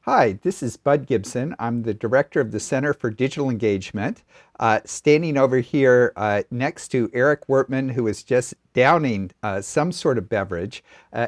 Hi, this is Bud Gibson. I'm the director of the Center for Digital Engagement. Standing over here next to Eric Wortman, who is just downing some sort of beverage.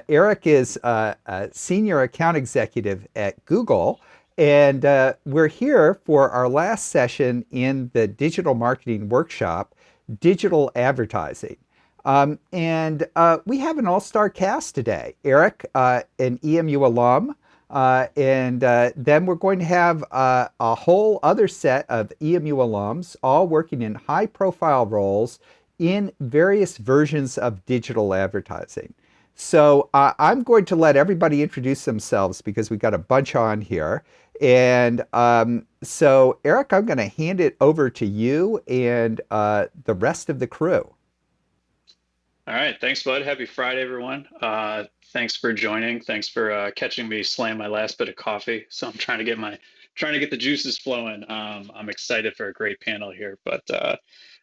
Eric is a senior account executive at Google, and we're here for our last session in the digital marketing workshop, Digital Advertising. And we have an all-star cast today. Eric, an EMU alum, and then we're going to have a whole other set of EMU alums, all working in high profile roles in various versions of digital advertising. So I'm going to let everybody introduce themselves because we've got a bunch on here. And so, Eric, I'm going to hand it over to you and the rest of the crew. All right. Thanks, Bud. Happy Friday, everyone. Thanks for joining. Thanks for catching me slam my last bit of coffee. So I'm trying to get the juices flowing. I'm excited for a great panel here.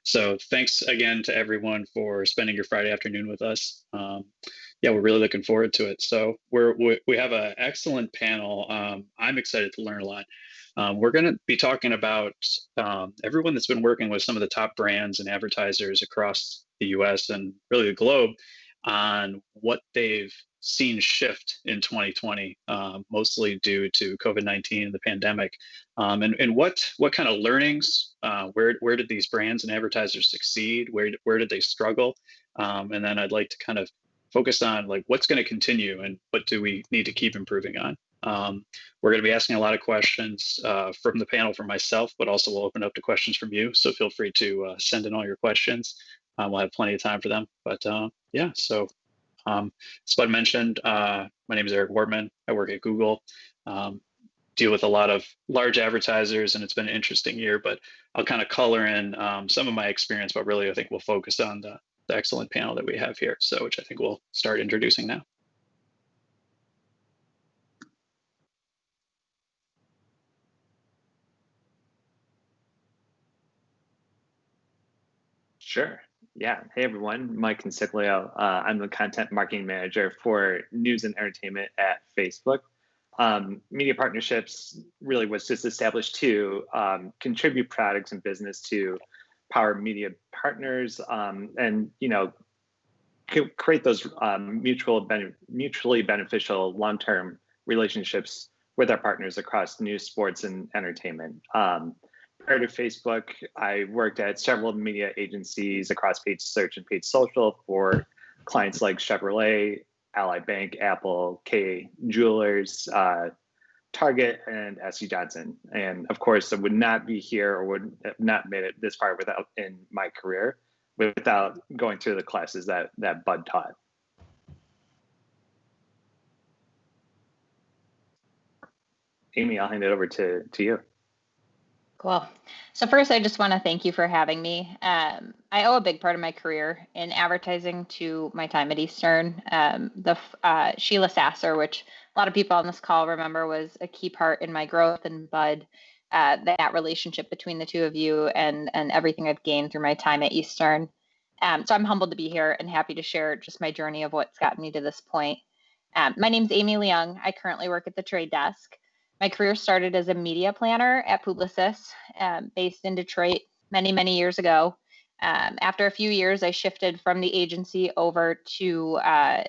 So thanks again to everyone for spending your Friday afternoon with us. Yeah, we're really looking forward to it. So we have an excellent panel. I'm excited to learn a lot. We're going to be talking about everyone that's been working with some of the top brands and advertisers across the US and really the globe on what they've seen shift in 2020, mostly due to COVID-19 and the pandemic. And what kind of learnings, where did these brands and advertisers succeed? Where did they struggle? And then I'd like to kind of focus on like what's going to continue and what do we need to keep improving on. We're going to be asking a lot of questions from the panel from myself, but also we'll open up to questions from you. So feel free to send in all your questions. We'll have plenty of time for them. Yeah, so as Bud mentioned, my name is Eric Wortman. I work at Google, deal with a lot of large advertisers, and it's been an interesting year, but I'll kind of color in some of my experience, but really I think we'll focus on the excellent panel that we have here, so which I think we'll start introducing now. Sure. Yeah. Hey, everyone. Mike Consiglio. I'm the content marketing manager for news and entertainment at Facebook. Media partnerships really was just established to contribute products and business to power media partners, and create those mutually beneficial long-term relationships with our partners across news, sports, and entertainment. Prior to Facebook, I worked at several media agencies across paid search and paid social for clients like Chevrolet, Ally Bank, Apple, K Jewelers, Target, and SC Johnson. And of course, I would not be here or would have not made it this far without in my career without going through the classes that Bud taught. Amy, I'll hand it over to you. Cool. So first, I just want to thank you for having me. I owe a big part of my career in advertising to my time at Eastern. Sheila Sasser, which a lot of people on this call remember, was a key part in my growth, and Bud, that relationship between the two of you and everything I've gained through my time at Eastern. So I'm humbled to be here and happy to share just my journey of what's gotten me to this point. My name's Amy Leung. I currently work at the Trade Desk. My career started as a media planner at Publicis, based in Detroit many, many years ago. After a few years, I shifted from the agency over to a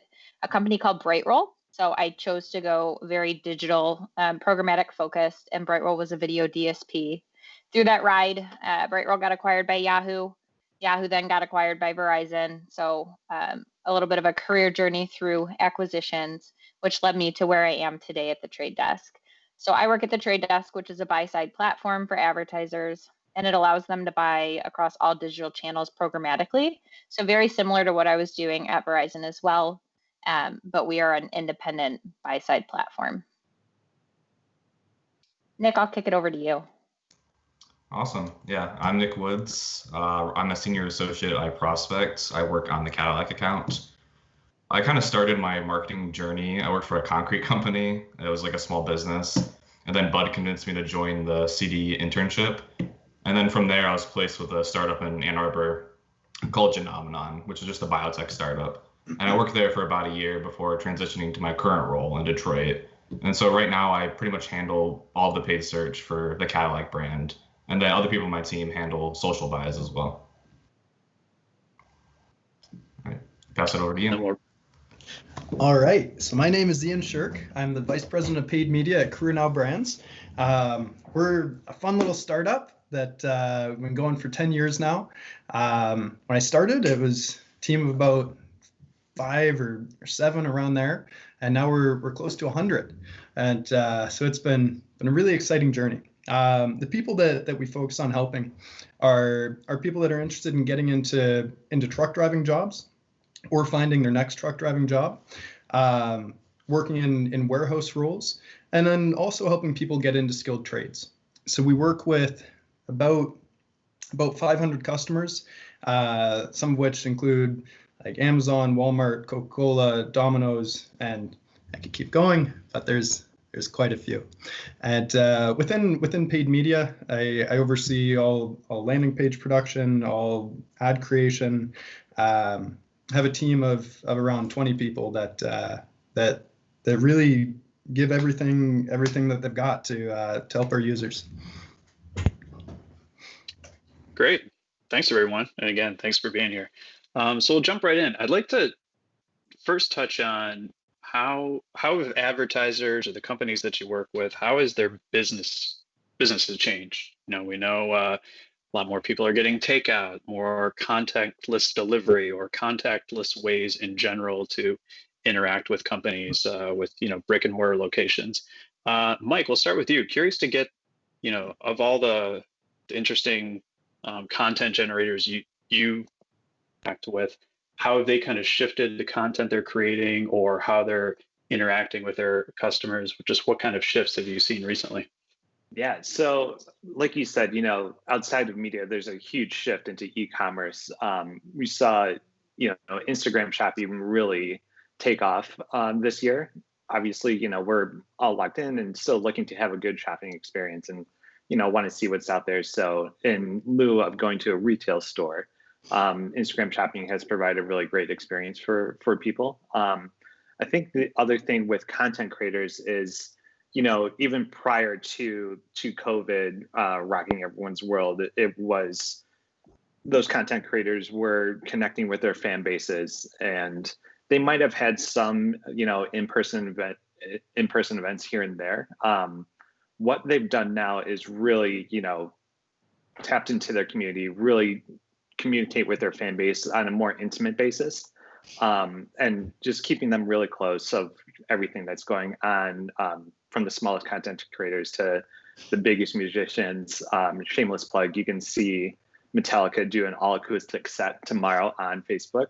company called Brightroll. So I chose to go very digital, programmatic focused, and Brightroll was a video DSP. Through that ride, Brightroll got acquired by Yahoo. Yahoo then got acquired by Verizon. So a little bit of a career journey through acquisitions, which led me to where I am today at the Trade Desk. So I work at the Trade Desk, which is a buy-side platform for advertisers, and it allows them to buy across all digital channels programmatically. So very similar to what I was doing at Verizon as well, but we are an independent buy-side platform. Nick, I'll kick it over to you. Awesome. Yeah, I'm Nick Woods. I'm a senior associate at iProspect. I work on the Cadillac account. I kind of started my marketing journey. I worked for a concrete company. It was like a small business. And then Bud convinced me to join the CD internship. And then from there, I was placed with a startup in Ann Arbor called Genomenon, which is just a biotech startup. And I worked there for about a year before transitioning to my current role in Detroit. And so right now I pretty much handle all the paid search for the Cadillac brand, and then other people on my team handle social buys as well. All right, pass it over to And Ian. All right, so my name is Ian Shirk. I'm the Vice President of Paid Media at Career Now Brands. We're a fun little startup that we've been going for 10 years now. When I started, it was a team of about 5 or 7 around there, and now we're close to 100. And so it's been a really exciting journey. The people that we focus on helping are people that are interested in getting into truck driving jobs, or finding their next truck driving job, working in warehouse roles, and then also helping people get into skilled trades. So we work with about 500 customers, some of which include like Amazon, Walmart, Coca-Cola, Domino's, and I could keep going, but there's quite a few. And within paid media, I oversee all landing page production, all ad creation. Have a team of around 20 people that really give everything that they've got to help our users. Great. Thanks, everyone. And again, thanks for being here. So we'll jump right in. I'd like to first touch on how have advertisers or the companies that you work with, how has their businesses changed? We know a lot more people are getting takeout, more contactless delivery, or contactless ways in general to interact with companies with brick and mortar locations. Mike, we'll start with you. Curious to get of all the interesting content generators you act with, how have they kind of shifted the content they're creating or how they're interacting with their customers? Just what kind of shifts have you seen recently? Yeah, so like you said, outside of media, there's a huge shift into e-commerce. We saw, Instagram shopping really take off this year. Obviously, we're all locked in and still looking to have a good shopping experience and, want to see what's out there. So in lieu of going to a retail store, Instagram shopping has provided a really great experience for people. I think the other thing with content creators is, even prior to COVID rocking everyone's world, it was those content creators were connecting with their fan bases, and they might have had some, in-person events here and there. What they've done now is really, tapped into their community, really communicate with their fan base on a more intimate basis, and just keeping them really close of everything that's going on, from the smallest content creators to the biggest musicians. Shameless plug, you can see Metallica do an all acoustic set tomorrow on Facebook.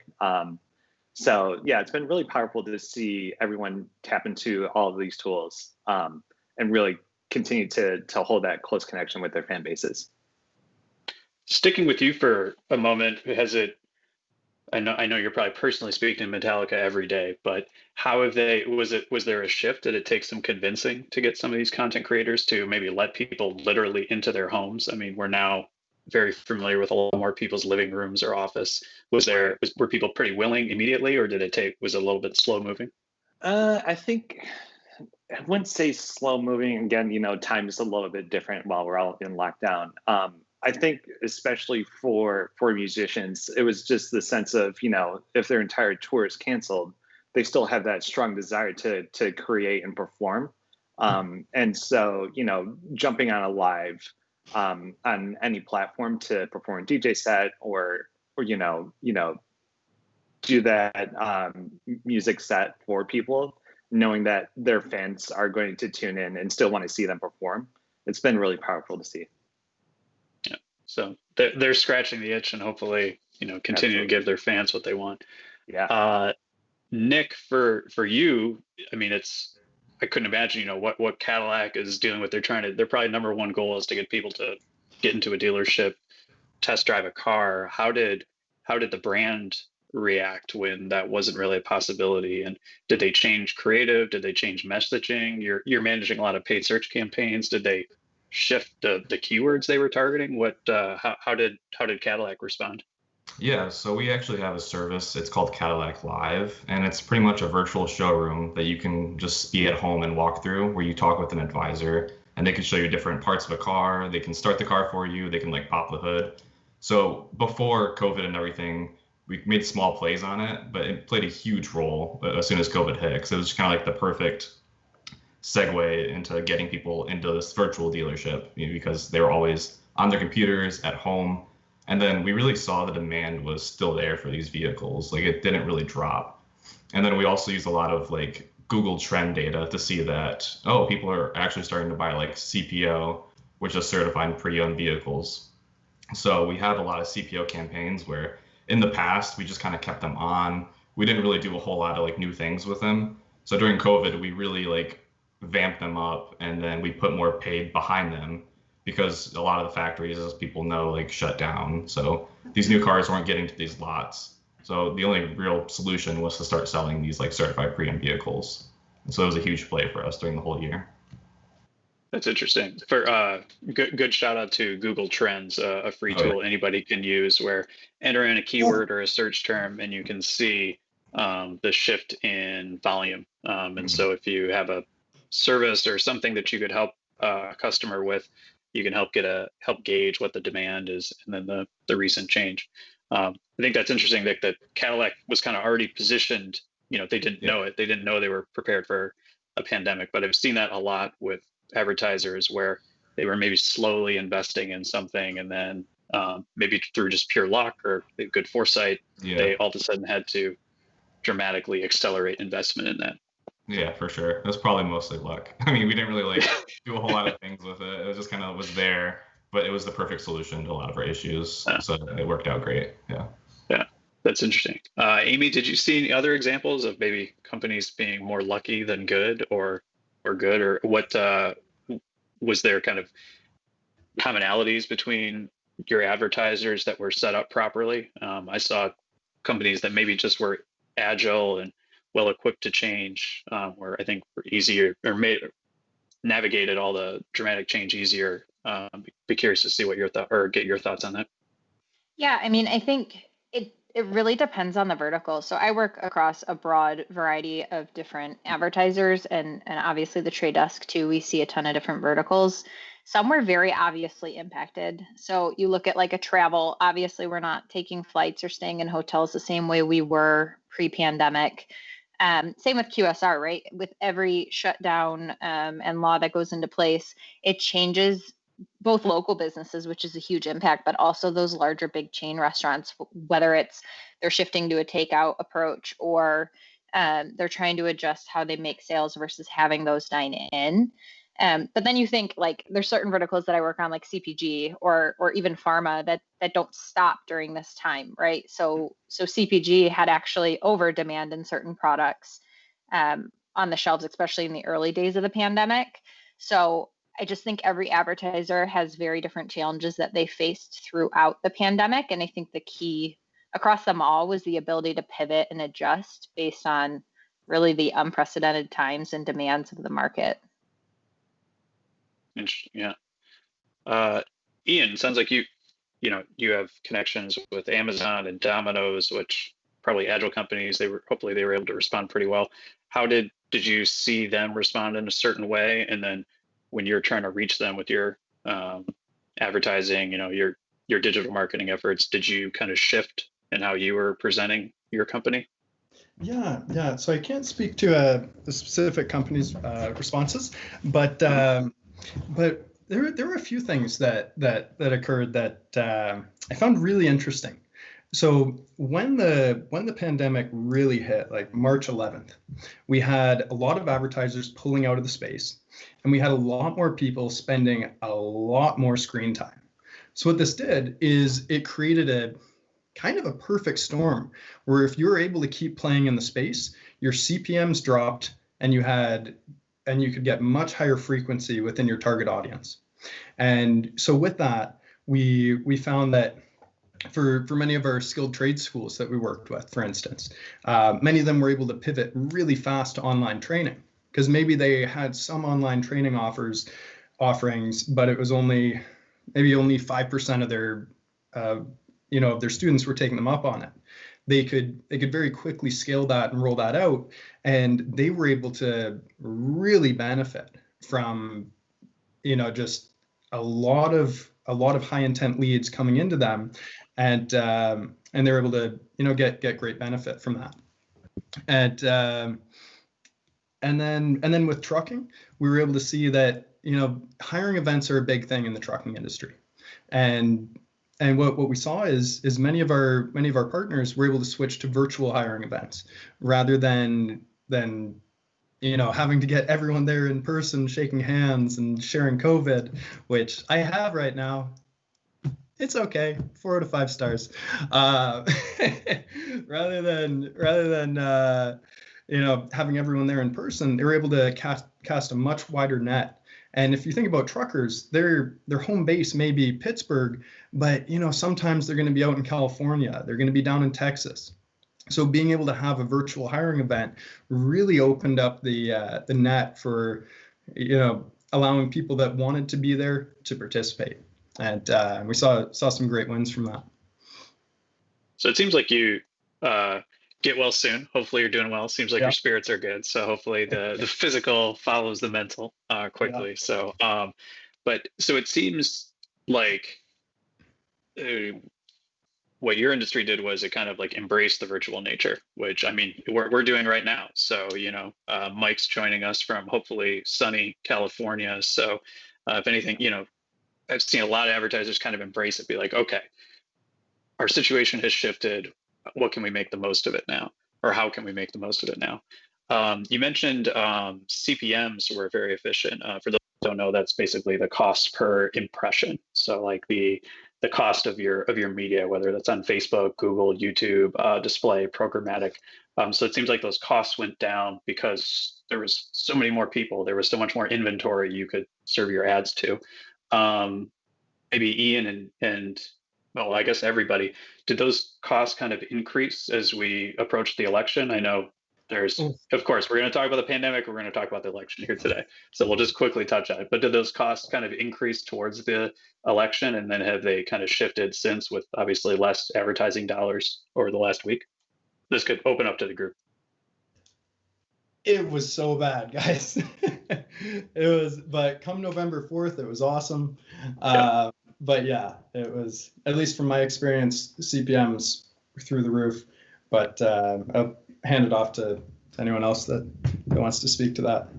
So yeah, it's been really powerful to see everyone tap into all of these tools, and really continue to hold that close connection with their fan bases. Sticking with you for a moment, I know you're probably personally speaking to Metallica every day, but how have was there a shift? Did it take some convincing to get some of these content creators to maybe let people literally into their homes? I mean, we're now very familiar with a lot more people's living rooms or office. Were people pretty willing immediately, or was it a little bit slow moving? I think I wouldn't say slow moving. Again, time is a little bit different while we're all in lockdown. I think especially for musicians, it was just the sense of, if their entire tour is canceled, they still have that strong desire to create and perform. And so, jumping on a live on any platform to perform a DJ set or do that music set for people, knowing that their fans are going to tune in and still want to see them perform. It's been really powerful to see. Yeah. So they're scratching the itch and hopefully, continue Absolutely. to give their fans what they want. Yeah. Nick, for you, I mean, I couldn't imagine, what Cadillac is dealing with. Their probably number one goal is to get people to get into a dealership, test drive a car. How did the brand react when that wasn't really a possibility? And did they change creative? Did they change messaging? You're managing a lot of paid search campaigns. Did they shift the keywords they were targeting? How did Cadillac respond? Yeah, so we actually have a service. It's called Cadillac Live, and it's pretty much a virtual showroom that you can just be at home and walk through, where you talk with an advisor, and they can show you different parts of a car. They can start the car for you. They can like pop the hood. So before COVID and everything, we made small plays on it, but it played a huge role as soon as COVID hit, because it was kind of like the perfect segue into getting people into this virtual dealership, because they were always on their computers at home. And then we really saw the demand was still there for these vehicles. Like it didn't really drop. And then we also use a lot of like Google trend data to see that, oh, people are actually starting to buy like CPO, which is certified pre-owned vehicles. So we have a lot of CPO campaigns where in the past we just kind of kept them on. We didn't really do a whole lot of like new things with them. So during COVID, we really like vamped them up, and then we put more paid behind them because a lot of the factories, as people know, like shut down. So these new cars weren't getting to these lots. So the only real solution was to start selling these like certified pre-owned vehicles. And so it was a huge play for us during the whole year. That's interesting. For good shout out to Google Trends, a free Oh, yeah. tool anybody can use where enter in a keyword or a search term and you can see the shift in volume. And so if you have a service or something that you could help a customer with, you can help gauge what the demand is and then the recent change. I think that's interesting that Cadillac was kind of already positioned. They didn't Yeah. know it. They didn't know they were prepared for a pandemic, but I've seen that a lot with advertisers where they were maybe slowly investing in something and then maybe through just pure luck or good foresight, Yeah. they all of a sudden had to dramatically accelerate investment in that. Yeah, for sure. It was probably mostly luck. I mean, we didn't really like do a whole lot of things with it. It was just kind of was there, but it was the perfect solution to a lot of our issues. So it worked out great. Yeah. Yeah, that's interesting. Amy, did you see any other examples of maybe companies being more lucky than good or good, or what was there kind of commonalities between your advertisers that were set up properly? I saw companies that maybe just were agile and well equipped to change, where I think were easier or navigated all the dramatic change easier. Be curious to see what your thought or get your thoughts on that. Yeah, I mean, I think it really depends on the vertical. So I work across a broad variety of different advertisers and obviously the trade desk too. We see a ton of different verticals. Some were very obviously impacted. So you look at like a travel, obviously we're not taking flights or staying in hotels the same way we were pre-pandemic. Same with QSR, right? With every shutdown and law that goes into place, it changes both local businesses, which is a huge impact, but also those larger big chain restaurants, whether it's they're shifting to a takeout approach or they're trying to adjust how they make sales versus having those dine in. But then you think like there's certain verticals that I work on, like CPG or even pharma that don't stop during this time, right? So CPG had actually over demand in certain products on the shelves, especially in the early days of the pandemic. So I just think every advertiser has very different challenges that they faced throughout the pandemic. And I think the key across them all was the ability to pivot and adjust based on really the unprecedented times and demands of the market. Interesting. Yeah. Ian, sounds like you have connections with Amazon and Domino's, which probably agile companies. Hopefully they were able to respond pretty well. How did you see them respond in a certain way? And then when you're trying to reach them with your advertising, your digital marketing efforts, did you kind of shift in how you were presenting your company? Yeah. So I can't speak to the specific company's responses, but there were a few things that occurred that I found really interesting. So when the pandemic really hit, like March 11th, we had a lot of advertisers pulling out of the space, and we had a lot more people spending a lot more screen time. So what this did is it created a kind of a perfect storm where if you were able to keep playing in the space, your CPMs dropped and you could get much higher frequency within your target audience. And so with that, we found that for many of our skilled trade schools that we worked with, for instance, many of them were able to pivot really fast to online training because maybe they had some online training offerings, but it was only 5% of their if their students were taking them up on it, they could very quickly scale that and roll that out, and they were able to really benefit from just a lot of high intent leads coming into them, and they're able to get great benefit from that. And then with trucking, we were able to see that hiring events are a big thing in the trucking industry, and what we saw is many of our partners were able to switch to virtual hiring events rather than having to get everyone there in person, shaking hands and sharing COVID, which I have right now. It's okay, 4 out of 5 stars. Rather than having everyone there in person, they were able to cast a much wider net. And if you think about truckers, their home base may be Pittsburgh, but sometimes they're going to be out in California, they're going to be down in Texas. So being able to have a virtual hiring event really opened up the net for allowing people that wanted to be there to participate, and we saw some great wins from that. So it seems like you get well soon. Hopefully you're doing well. Seems like your spirits are good. So hopefully the physical follows the mental quickly. Yeah. So but so it seems like what your industry did was it kind of like embraced the virtual nature, which I mean we're doing right now. So Mike's joining us from hopefully sunny California. So if anything, I've seen a lot of advertisers kind of embrace it, be like, okay, our situation has shifted. What can we make the most of it now? Or how can we make the most of it now? You mentioned CPMs were very efficient. For those who don't know, that's basically the cost per impression. So like the cost of your media, whether that's on Facebook, Google, YouTube, display, programmatic. So it seems like those costs went down because there was so many more people. There was so much more inventory you could serve your ads to. Maybe Ian and well, I guess everybody, did those costs kind of increase as we approach the election? I know there's, of course, we're going to talk about the pandemic. We're going to talk about the election here today. So we'll just quickly touch on it. But did those costs kind of increase towards the election? And then have they kind of shifted since with obviously less advertising dollars over the last week? This could open up to the group. It was so bad, guys. But come November 4th, it was awesome. But yeah, it was, at least from my experience, CPMs were through the roof. But I'll hand it off to anyone else that wants to speak to that.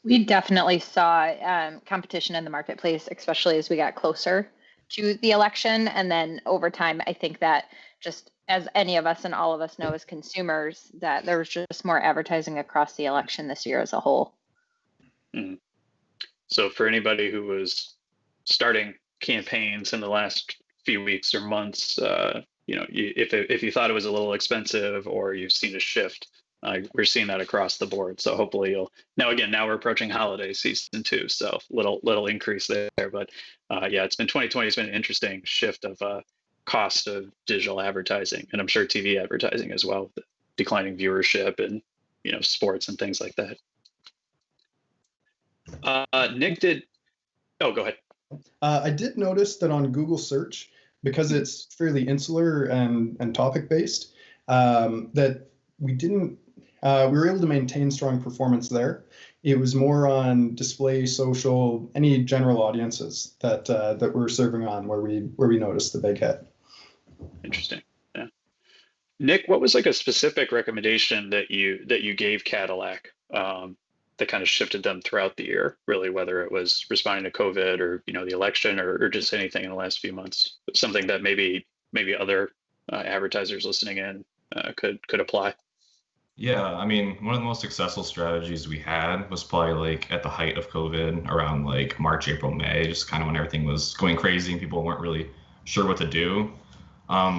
We definitely saw competition in the marketplace, especially as we got closer to the election. And then over time, I think that just as any of us and all of us know as consumers, that there was just more advertising across the election this year as a whole. Mm-hmm. So for anybody who was starting campaigns in the last few weeks or months, if you thought it was a little expensive or you've seen a shift, we're seeing that across the board. So hopefully now we're approaching holiday season too. So little increase there, but it's been 2020. It's been an interesting shift of cost of digital advertising, and I'm sure TV advertising as well, with declining viewership and sports and things like that. Nick did. Oh, go ahead. I did notice that on Google search, because it's fairly insular and topic based, that we were able to maintain strong performance there. It was more on display, social, any general audiences that we're serving on where we noticed the big hit. Interesting. Yeah. Nick, what was like a specific recommendation that you gave Cadillac that kind of shifted them throughout the year, really, whether it was responding to COVID or the election or just anything in the last few months, something that maybe other advertisers listening in could apply? Yeah, I mean, one of the most successful strategies we had was probably like at the height of COVID, around like March, April, May, just kind of when everything was going crazy and people weren't really sure what to do.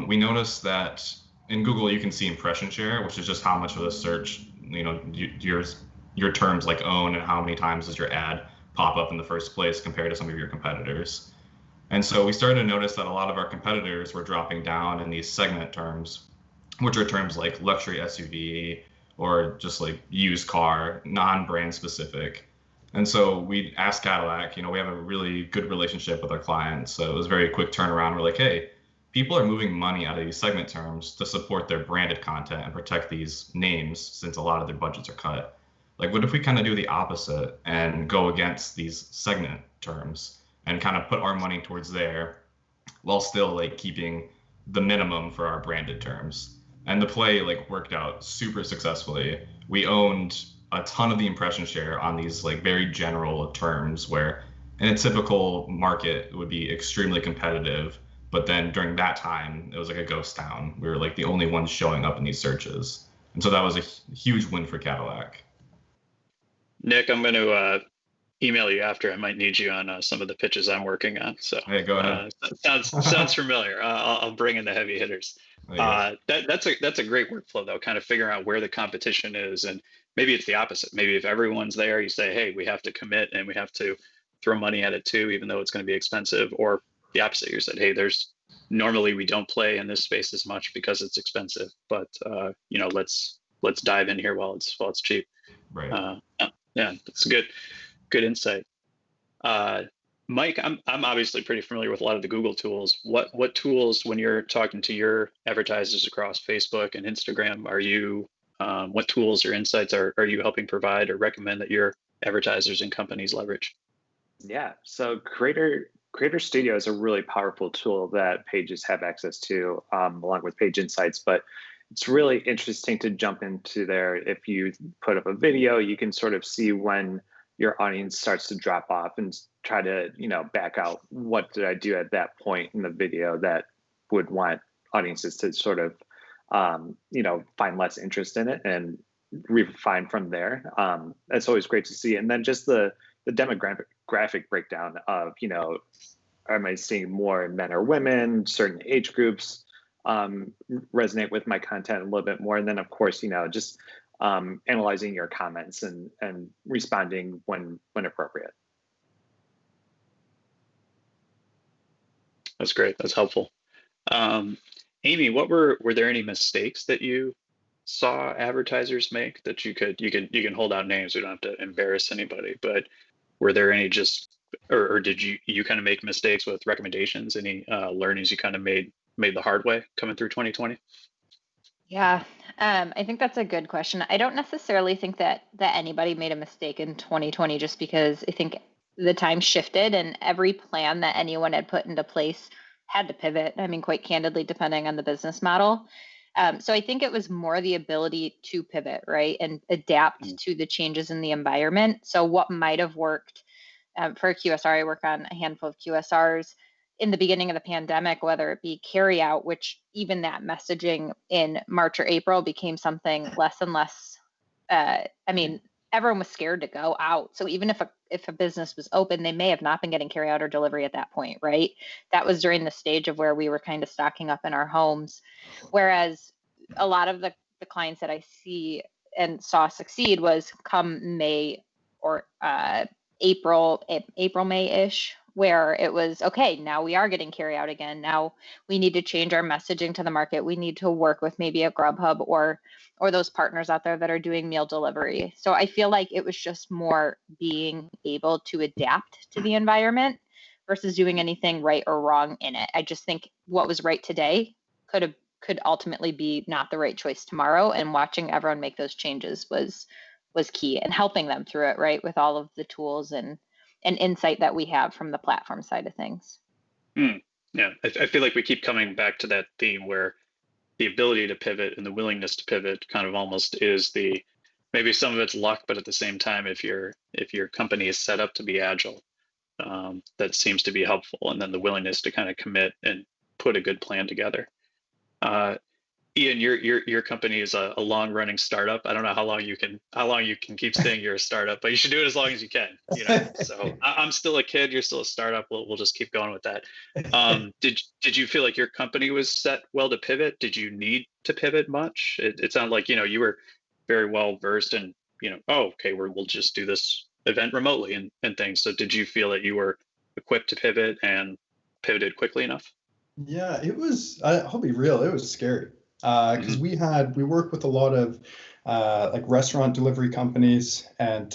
We noticed that in Google you can see impression share, which is just how much of the search your terms like own and how many times does your ad pop up in the first place compared to some of your competitors. And so we started to notice that a lot of our competitors were dropping down in these segment terms, which are terms like luxury SUV or just like used car, non-brand specific. And so we asked Cadillac, we have a really good relationship with our clients. So it was a very quick turnaround. We're like, hey, people are moving money out of these segment terms to support their branded content and protect these names since a lot of their budgets are cut. Like, what if we kind of do the opposite and go against these segment terms and kind of put our money towards there while still like keeping the minimum for our branded terms? And the play like worked out super successfully. We owned a ton of the impression share on these like very general terms where in a typical market it would be extremely competitive, but then during that time it was like a ghost town. We were like the only ones showing up in these searches, and so that was a huge win for Cadillac. Nick, I'm going to email you after. I might need you on some of the pitches I'm working on. So Hey, go ahead. sounds familiar. I'll bring in the heavy hitters. That's a great workflow though, kind of figuring out where the competition is, and maybe it's the opposite. Maybe if everyone's there, you say, hey, we have to commit and we have to throw money at it too, even though it's going to be expensive. Or the opposite, you said, hey, normally we don't play in this space as much because it's expensive, but let's dive in here while it's cheap. Right. Yeah, that's good insight. Mike, I'm obviously pretty familiar with a lot of the Google tools. What tools, when you're talking to your advertisers across Facebook and Instagram, what tools or insights are you helping provide or recommend that your advertisers and companies leverage? Yeah, so Creator Studio is a really powerful tool that pages have access to, along with Page Insights. But it's really interesting to jump into there. If you put up a video, you can sort of see when your audience starts to drop off and try to, back out. What did I do at that point in the video that would want audiences to sort of, find less interest in it and refine from there. That's always great to see. And then just the demographic breakdown of, am I seeing more men or women, certain age groups resonate with my content a little bit more. And then of course, just analyzing your comments and responding when appropriate. That's great. That's helpful. Amy, were there any mistakes that you saw advertisers make that you can hold out names? We don't have to embarrass anybody, but were there any or did you kind of make mistakes with recommendations? Any learnings you kind of made the hard way coming through 2020? Yeah, I think that's a good question. I don't necessarily think that anybody made a mistake in 2020, just because I think the time shifted and every plan that anyone had put into place had to pivot. I mean, quite candidly, depending on the business model. So I think it was more the ability to pivot, right, and adapt to the changes in the environment. So what might have worked for a QSR, I work on a handful of QSRs in the beginning of the pandemic, whether it be carry out, which even that messaging in March or April became something less and less. Everyone was scared to go out. So even if a business was open, they may have not been getting carry out or delivery at that point, right? That was during the stage of where we were kind of stocking up in our homes. Whereas a lot of the clients that I see and saw succeed was come May or April, May-ish, where it was, okay, now we are getting carry out again. Now we need to change our messaging to the market. We need to work with maybe a Grubhub or those partners out there that are doing meal delivery. So I feel like it was just more being able to adapt to the environment versus doing anything right or wrong in it. I just think what was right today could ultimately be not the right choice tomorrow, and watching everyone make those changes was key, and helping them through it, right, with all of the tools and insight that we have from the platform side of things. Yeah, I feel like we keep coming back to that theme where the ability to pivot and the willingness to pivot kind of almost is maybe some of it's luck, but at the same time, if your company is set up to be agile, that seems to be helpful. And then the willingness to kind of commit and put a good plan together. Ian, your company is a long running startup. I don't know how long you can keep saying you're a startup, but you should do it as long as you can. So I'm still a kid. You're still a startup. We'll just keep going with that. Did you feel like your company was set well to pivot? Did you need to pivot much? It sounded like you were very well versed in okay, we'll just do this event remotely and things. So did you feel that you were equipped to pivot and pivoted quickly enough? Yeah, it was, I'll be real, it was scary. because we work with a lot of like restaurant delivery companies and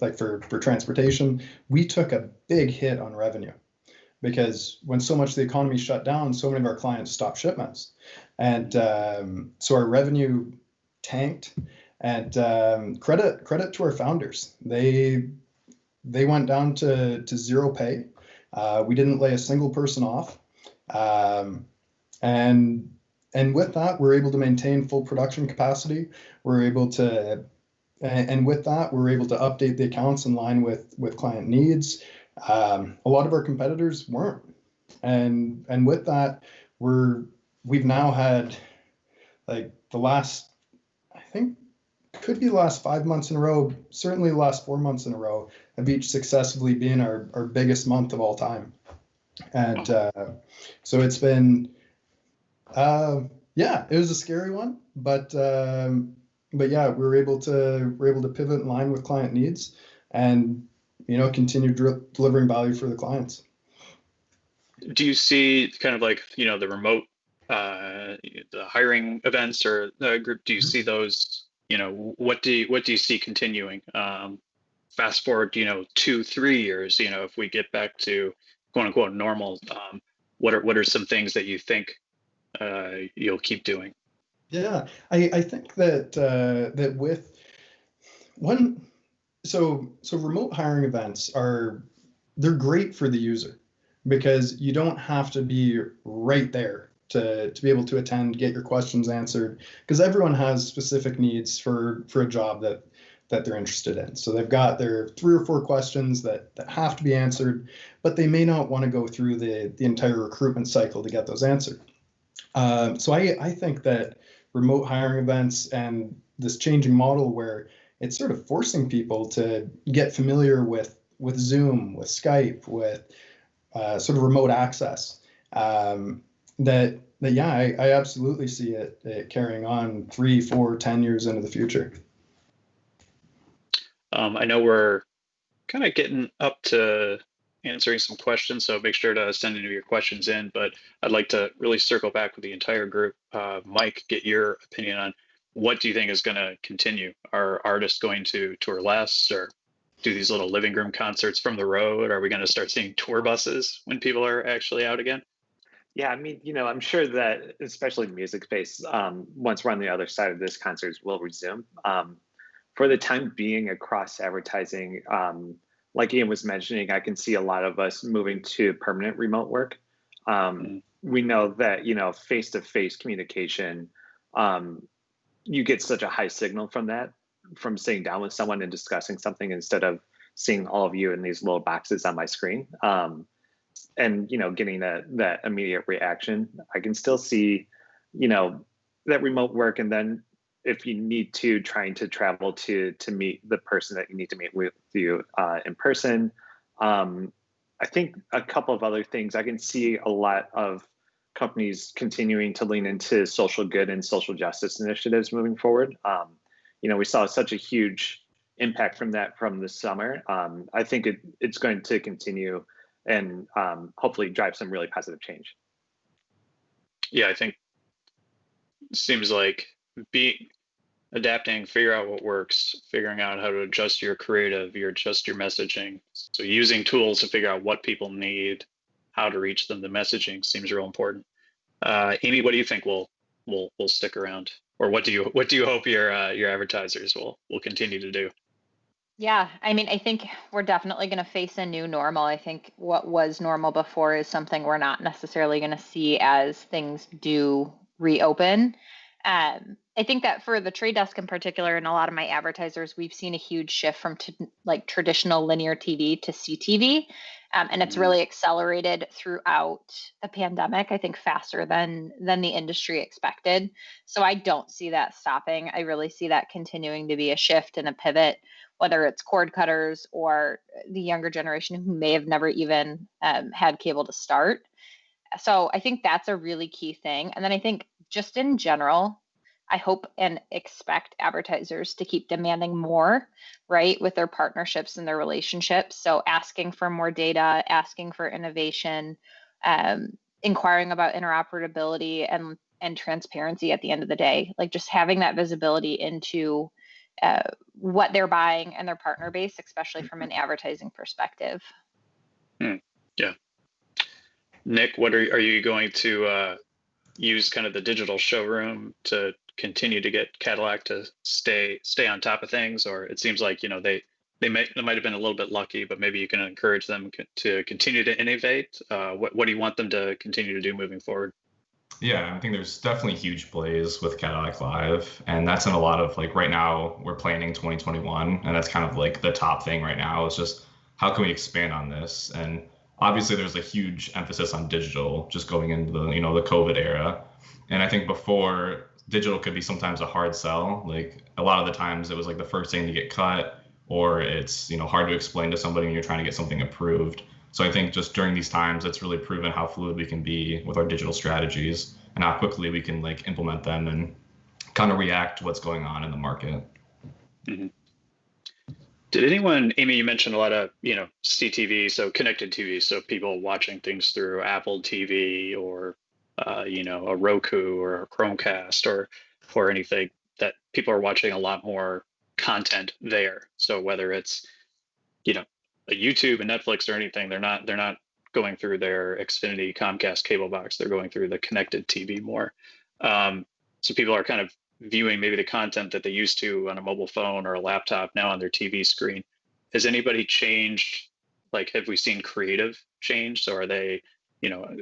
like for transportation. We took a big hit on revenue because when so much of the economy shut down, so many of our clients stopped shipments, and so our revenue tanked. And credit to our founders, they went down to zero pay. We didn't lay a single person off, and with that, we're able to maintain full production capacity. We're able to, and with that, we're able to update the accounts in line with client needs. A lot of our competitors weren't, and with that, we've now had like the last, I think, could be the last 5 months in a row, certainly the last 4 months in a row, have each successively been our biggest month of all time. And so it's been, yeah, it was a scary one, but yeah, we're able to pivot in line with client needs and, continue delivering value for the clients. Do you see kind of like, the remote, the hiring events or the group, do you see those, what do you see continuing? Fast forward, 2-3 years, if we get back to quote unquote normal, what are some things that you think you'll keep doing? Yeah, I think that with one, so remote hiring events they're great for the user because you don't have to be right there to be able to attend, get your questions answered, because everyone has specific needs for a job that they're interested in. So they've got their 3 or 4 questions that have to be answered, but they may not want to go through the entire recruitment cycle to get those answered. So I think that remote hiring events and this changing model where it's sort of forcing people to get familiar with Zoom, with Skype, with sort of remote access, that yeah, I absolutely see it carrying on 3, 4, 10 years into the future. I know we're kind of getting up to answering some questions, so make sure to send any of your questions in, but I'd like to really circle back with the entire group. Mike, get your opinion on what do you think is going to continue? Are artists going to tour less or do these little living room concerts from the road? Are we going to start seeing tour buses when people are actually out again? Yeah, I mean, I'm sure that especially the music space, once we're on the other side of this, concerts will resume. For the time being, across advertising, like Ian was mentioning, I can see a lot of us moving to permanent remote work. We know that, face-to-face communication, you get such a high signal from that, from sitting down with someone and discussing something instead of seeing all of you in these little boxes on my screen. And, getting that immediate reaction. I can still see, that remote work. And then if you need to, trying to travel to meet the person that you need to meet with you in person. I think a couple of other things, I can see a lot of companies continuing to lean into social good and social justice initiatives moving forward. We saw such a huge impact from that from this summer. I think it's going to continue and hopefully drive some really positive change. Yeah, I think it seems like adapting, figure out what works, figuring out how to adjust your creative, adjust your messaging. So using tools to figure out what people need, how to reach them. The messaging seems real important. Amy, what do you think will stick around, or what do you hope your advertisers will continue to do? Yeah, I mean, I think we're definitely going to face a new normal. I think what was normal before is something we're not necessarily going to see as things do reopen. I think that for the Trade Desk in particular, and a lot of my advertisers, we've seen a huge shift from like traditional linear TV to CTV. And it's really accelerated throughout the pandemic, I think faster than the industry expected. So I don't see that stopping. I really see that continuing to be a shift and a pivot, whether it's cord cutters or the younger generation who may have never even had cable to start. So I think that's a really key thing. And then I think just in general, I hope and expect advertisers to keep demanding more, right, with their partnerships and their relationships. So asking for more data, asking for innovation, inquiring about interoperability, and transparency at the end of the day. Like just having that visibility into what they're buying and their partner base, especially from an advertising perspective. Yeah. Nick, what are you going to use kind of the digital showroom to continue to get Cadillac to stay on top of things? Or it seems like, they might have been a little bit lucky, but maybe you can encourage them to continue to innovate. What do you want them to continue to do moving forward? Yeah, I think there's definitely huge plays with Cadillac Live, and that's in a lot of like right now we're planning 2021, and that's kind of like the top thing right now is just how can we expand on this? And obviously there's a huge emphasis on digital just going into the COVID era. And I think before digital could be sometimes a hard sell. Like a lot of the times it was like the first thing to get cut, or it's hard to explain to somebody when you're trying to get something approved. So I think just during these times, it's really proven how fluid we can be with our digital strategies and how quickly we can like implement them and kind of react to what's going on in the market. Mm-hmm. Did anyone, Amy, you mentioned a lot of, CTV, so connected TV, so people watching things through Apple TV or, a Roku or a Chromecast or anything, that people are watching a lot more content there. So whether it's, a YouTube and Netflix or anything, they're not going through their Xfinity Comcast cable box. They're going through the connected TV more. So people are kind of viewing maybe the content that they used to on a mobile phone or a laptop now on their TV screen. Has anybody changed? Like, have we seen creative change? So are they,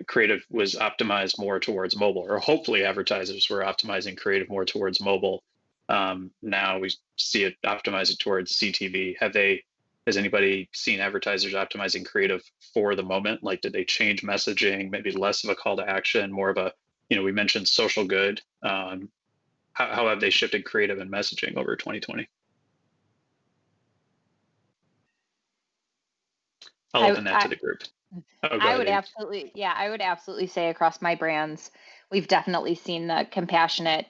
creative was optimized more towards mobile, or hopefully advertisers were optimizing creative more towards mobile. Now we see it optimizing towards CTV. Has anybody seen advertisers optimizing creative for the moment? Like, did they change messaging, maybe less of a call to action, more of a, we mentioned social good. How have they shifted creative and messaging over 2020? I'll open that to the group. Oh, go I would ahead, I would absolutely say across my brands, we've definitely seen the compassionate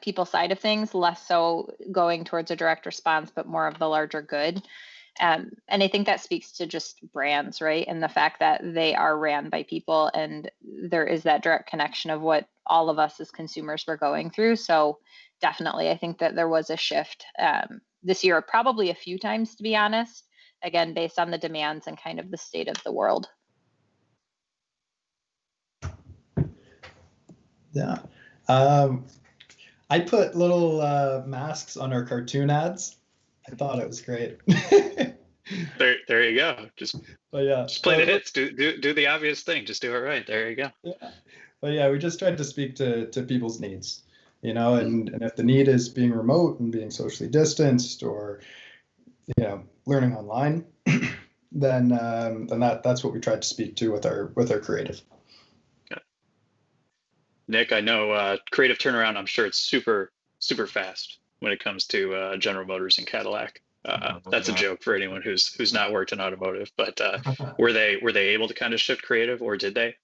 people side of things, less so going towards a direct response, but more of the larger good. And I think that speaks to just brands, right? And the fact that they are ran by people and there is that direct connection of what all of us as consumers were going through. So definitely, I think that there was a shift this year, probably a few times, to be honest, again, based on the demands and kind of the state of the world. Yeah. I put little masks on our cartoon ads. I thought it was great. There you go. Just play the hits. Do the obvious thing. Just do it right. There you go. Yeah. But yeah, we just tried to speak to people's needs, and if the need is being remote and being socially distanced or, learning online, then that's what we tried to speak to with our creative. Okay. Nick, I know creative turnaround, I'm sure it's super, super fast when it comes to General Motors and Cadillac. That's a joke for anyone who's not worked in automotive, but were they able to kind of shift creative, or did they?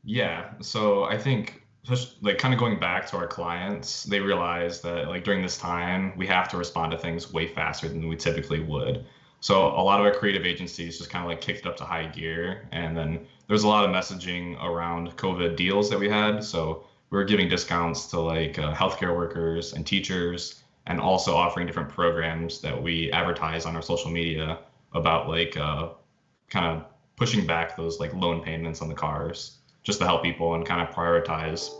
Yeah, so I think just like kind of going back to our clients, they realized that like during this time we have to respond to things way faster than we typically would. So a lot of our creative agencies just kind of like kicked it up to high gear, and then there's a lot of messaging around COVID deals that we had. So we were giving discounts to like healthcare workers and teachers, and also offering different programs that we advertise on our social media about like kind of pushing back those like loan payments on the cars just to help people and kind of prioritize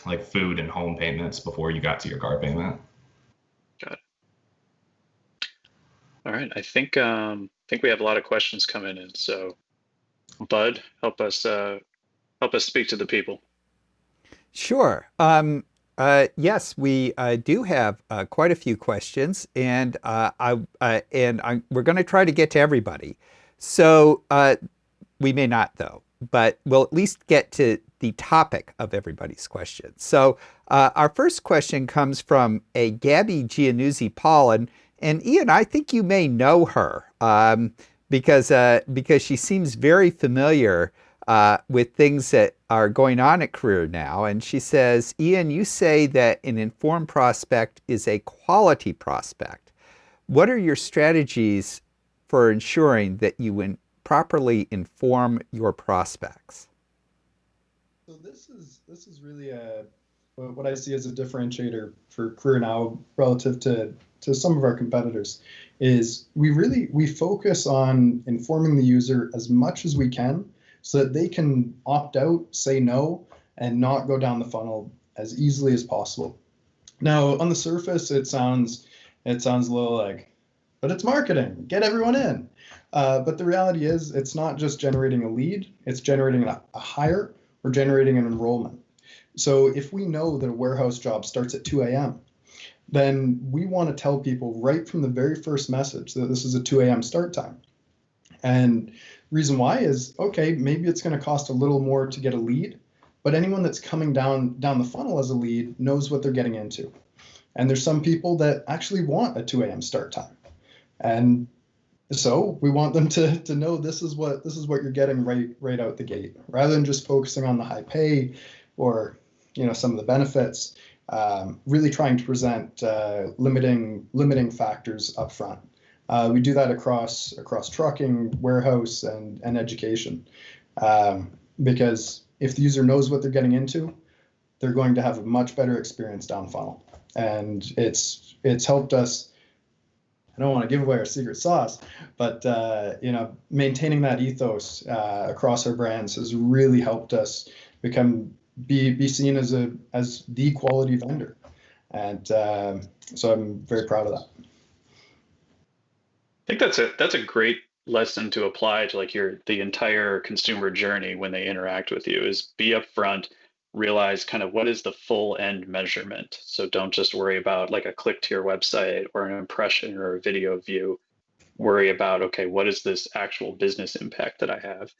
like food and home payments before you got to your car payment. Got it. All right, I think we have a lot of questions coming in. So, Bud, help us speak to the people. Sure. Yes, we do have quite a few questions, and we're going to try to get to everybody. So we may not, though, but we'll at least get to the topic of everybody's questions. So our first question comes from a Gabby Giannuzzi Paul, and Ian, I think you may know her because she seems very familiar with things that are going on at Career Now. And she says, Ian, you say that an informed prospect is a quality prospect. What are your strategies for ensuring that you properly inform your prospects? So this is really a what I see as a differentiator for Career Now relative to some of our competitors is we focus on informing the user as much as we can so that they can opt out, say no, and not go down the funnel as easily as possible. Now, on the surface, it sounds a little like, but it's marketing, get everyone in. But the reality is, it's not just generating a lead, it's generating a hire or generating an enrollment. So if we know that a warehouse job starts at 2 a.m., then we want to tell people right from the very first message that this is a 2 a.m. start time. And reason why is, okay, maybe it's going to cost a little more to get a lead, but anyone that's coming down the funnel as a lead knows what they're getting into. And there's some people that actually want a 2 a.m. start time. And so we want them to know this is what you're getting right out the gate, rather than just focusing on the high pay or some of the benefits. Really trying to present limiting factors up front. We do that across trucking, warehouse, and education, because if the user knows what they're getting into, they're going to have a much better experience down funnel. And it's helped us. I don't want to give away our secret sauce, but maintaining that ethos across our brands has really helped us be seen as the quality vendor, and so I'm very proud of that. I think that's a great lesson to apply to like the entire consumer journey when they interact with you is be upfront, realize kind of what is the full end measurement. So don't just worry about like a click to your website or an impression or a video view. Worry about, okay, what is this actual business impact that I have?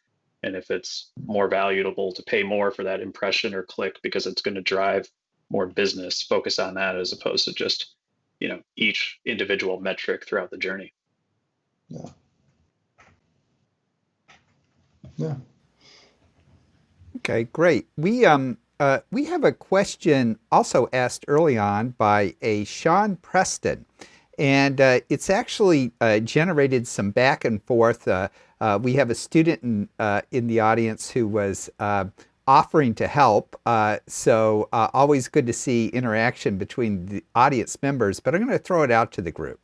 And if it's more valuable to pay more for that impression or click because it's going to drive more business, focus on that as opposed to just, each individual metric throughout the journey. Yeah. Yeah. Okay, great. We have a question also asked early on by a Sean Preston, and it's actually generated some back and forth. We have a student in the audience who was offering to help, so always good to see interaction between the audience members, but I'm going to throw it out to the group.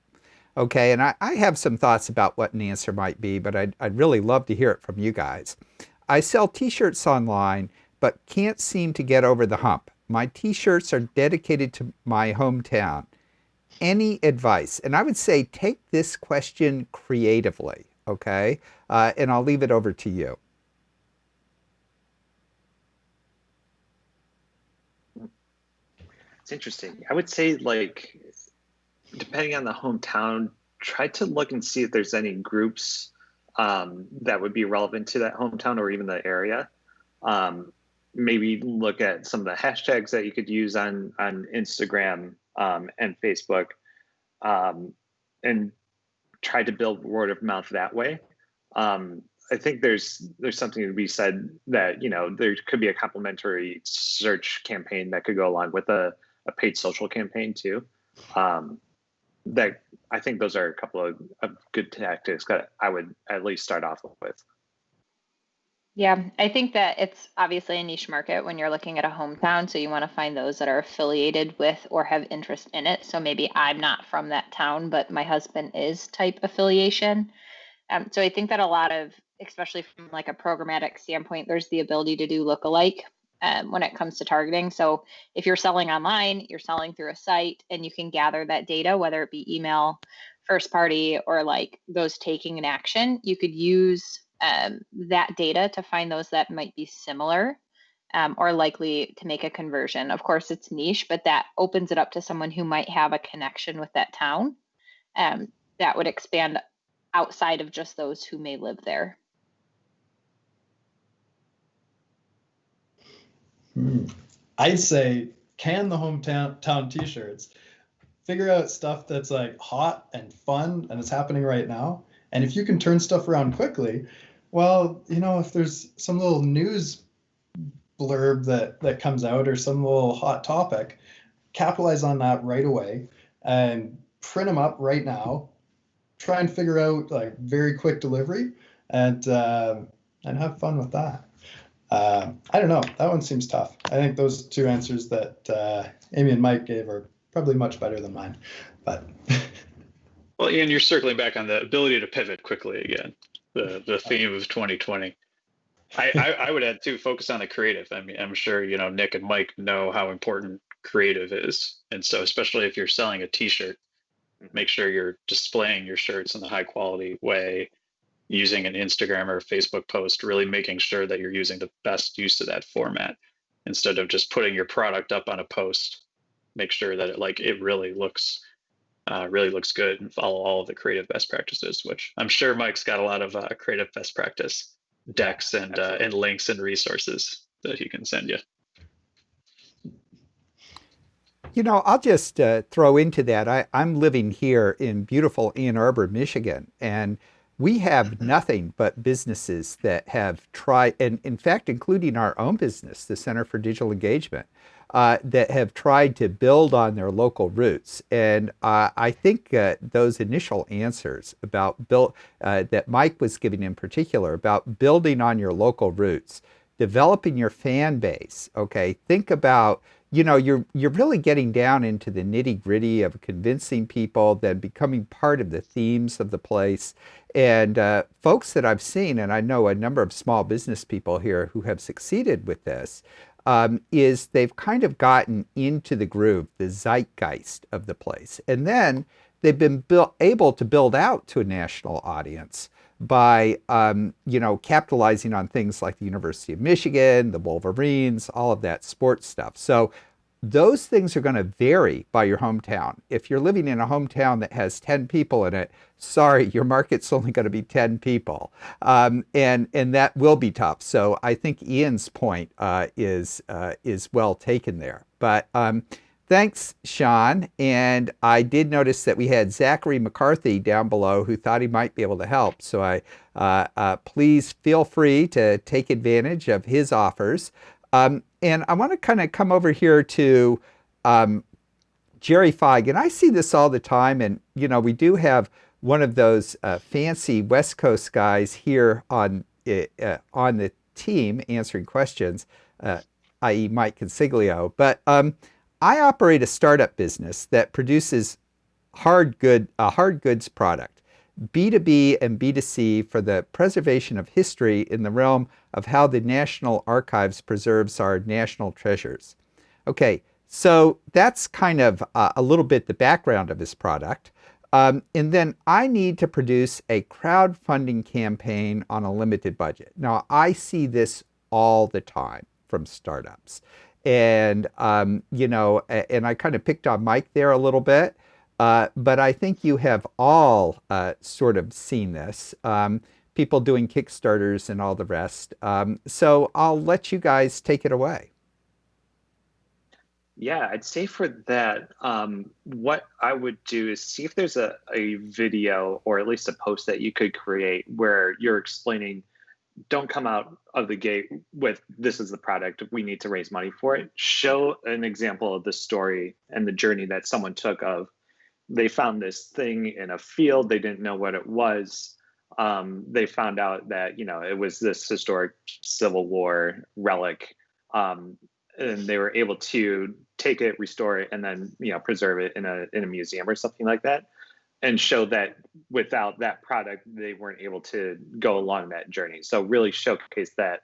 Okay, and I have some thoughts about what an answer might be, but I'd really love to hear it from you guys. I sell t-shirts online, but can't seem to get over the hump. My t-shirts are dedicated to my hometown. Any advice? And I would say take this question creatively, okay? And I'll leave it over to you. It's interesting. I would say, like, depending on the hometown, try to look and see if there's any groups that would be relevant to that hometown or even the area. Maybe look at some of the hashtags that you could use on Instagram and Facebook, and try to build word of mouth that way. I think there's something to be said that there could be a complementary search campaign that could go along with a paid social campaign too. That I think those are a couple of good tactics that I would at least start off with. Yeah, I think that it's obviously a niche market when you're looking at a hometown. So you want to find those that are affiliated with or have interest in it. So maybe I'm not from that town, but my husband is type affiliation. So I think that a lot of, especially from like a programmatic standpoint, there's the ability to do lookalike when it comes to targeting. So if you're selling online, you're selling through a site and you can gather that data, whether it be email, first party, or like those taking an action, you could use that data to find those that might be similar or likely to make a conversion. Of course, it's niche, but that opens it up to someone who might have a connection with that town that would expand outside of just those who may live there. I'd say can the hometown t-shirts, figure out stuff that's like hot and fun and it's happening right now. And if you can turn stuff around quickly, well, if there's some little news blurb that comes out or some little hot topic, capitalize on that right away and print them up right now. Try and figure out like very quick delivery and have fun with that. I don't know. That one seems tough. I think those two answers that Amy and Mike gave are probably much better than mine. But Well, Ian, you're circling back on the ability to pivot quickly again, the theme of 2020. I would add too, focus on the creative. I mean, I'm sure, Nick and Mike know how important creative is. And so especially if you're selling a t-shirt, make sure you're displaying your shirts in a high quality way, using an Instagram or a Facebook post, really making sure that you're using the best use of that format instead of just putting your product up on a post. Make sure that it really looks good, and follow all of the creative best practices, which I'm sure Mike's got a lot of creative best practice decks and links and resources that he can send you. I'll just throw into that. I'm living here in beautiful Ann Arbor, Michigan, and we have nothing but businesses that have tried, and in fact, including our own business, the Center for Digital Engagement, that have tried to build on their local roots. And I think those initial answers about that Mike was giving in particular about building on your local roots, developing your fan base. Okay, think about you're really getting down into the nitty gritty of convincing people, then becoming part of the themes of the place. And folks that I've seen, and I know a number of small business people here who have succeeded with this, is they've kind of gotten into the groove, the zeitgeist of the place. And then they've been able to build out to a national audience by capitalizing on things like the University of Michigan, the Wolverines, all of that sports stuff. So those things are going to vary by your hometown. If you're living in a hometown that has 10 people in it, sorry, your market's only going to be 10 people. And that will be tough. So I think Ian's point is well taken there. But thanks, Sean. And I did notice that we had Zachary McCarthy down below who thought he might be able to help. So please feel free to take advantage of his offers. And I want to kind of come over here to Jerry Feig. And I see this all the time. And, we do have one of those fancy West Coast guys here on the team answering questions, i.e. Mike Consiglio. But I operate a startup business that produces a hard goods product, B2B and B2C, for the preservation of history in the realm of how the National Archives preserves our national treasures. Okay, so that's kind of a little bit the background of this product. And then I need to produce a crowdfunding campaign on a limited budget. Now, I see this all the time from startups. And, and I kind of picked on Mike there a little bit. But I think you have all sort of seen this, people doing Kickstarters and all the rest. So I'll let you guys take it away. Yeah, I'd say for that, what I would do is see if there's a video or at least a post that you could create where you're explaining, don't come out of the gate with, this is the product, we need to raise money for it. Show an example of the story and the journey that someone took of, they found this thing in a field, they didn't know what it was. They found out that, it was this historic Civil War relic. And they were able to take it, restore it, and then, preserve it in a museum or something like that. And show that without that product, they weren't able to go along that journey. So really showcase that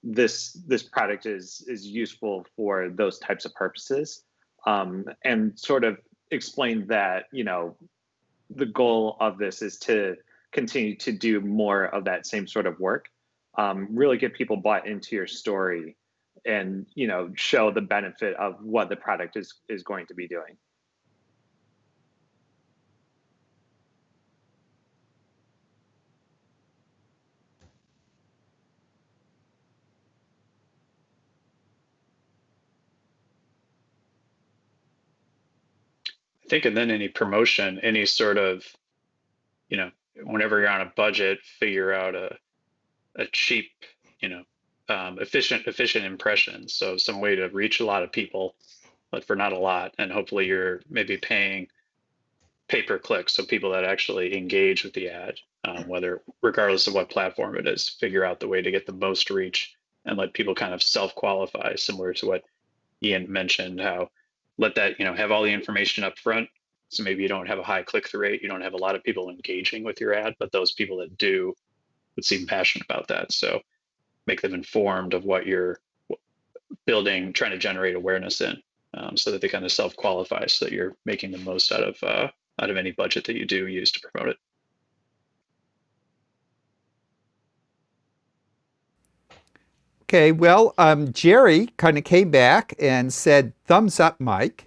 this product is useful for those types of purposes. And sort of explain that, the goal of this is to continue to do more of that same sort of work, really get people bought into your story and, show the benefit of what the product is going to be doing. I think, and then any promotion, any sort of, whenever you're on a budget, figure out a cheap, efficient impression. So some way to reach a lot of people, but for not a lot. And hopefully you're maybe paying pay-per-click, so people that actually engage with the ad, regardless of what platform it is, figure out the way to get the most reach and let people kind of self-qualify, similar to what Ian mentioned, how let that, have all the information up front. So maybe you don't have a high click-through rate, you don't have a lot of people engaging with your ad, but those people that do would seem passionate about that. So make them informed of what you're building, trying to generate awareness in, so that they kind of self-qualify, so that you're making the most out of any budget that you do use to promote it. Okay, well, Jerry kind of came back and said, "Thumbs up, Mike."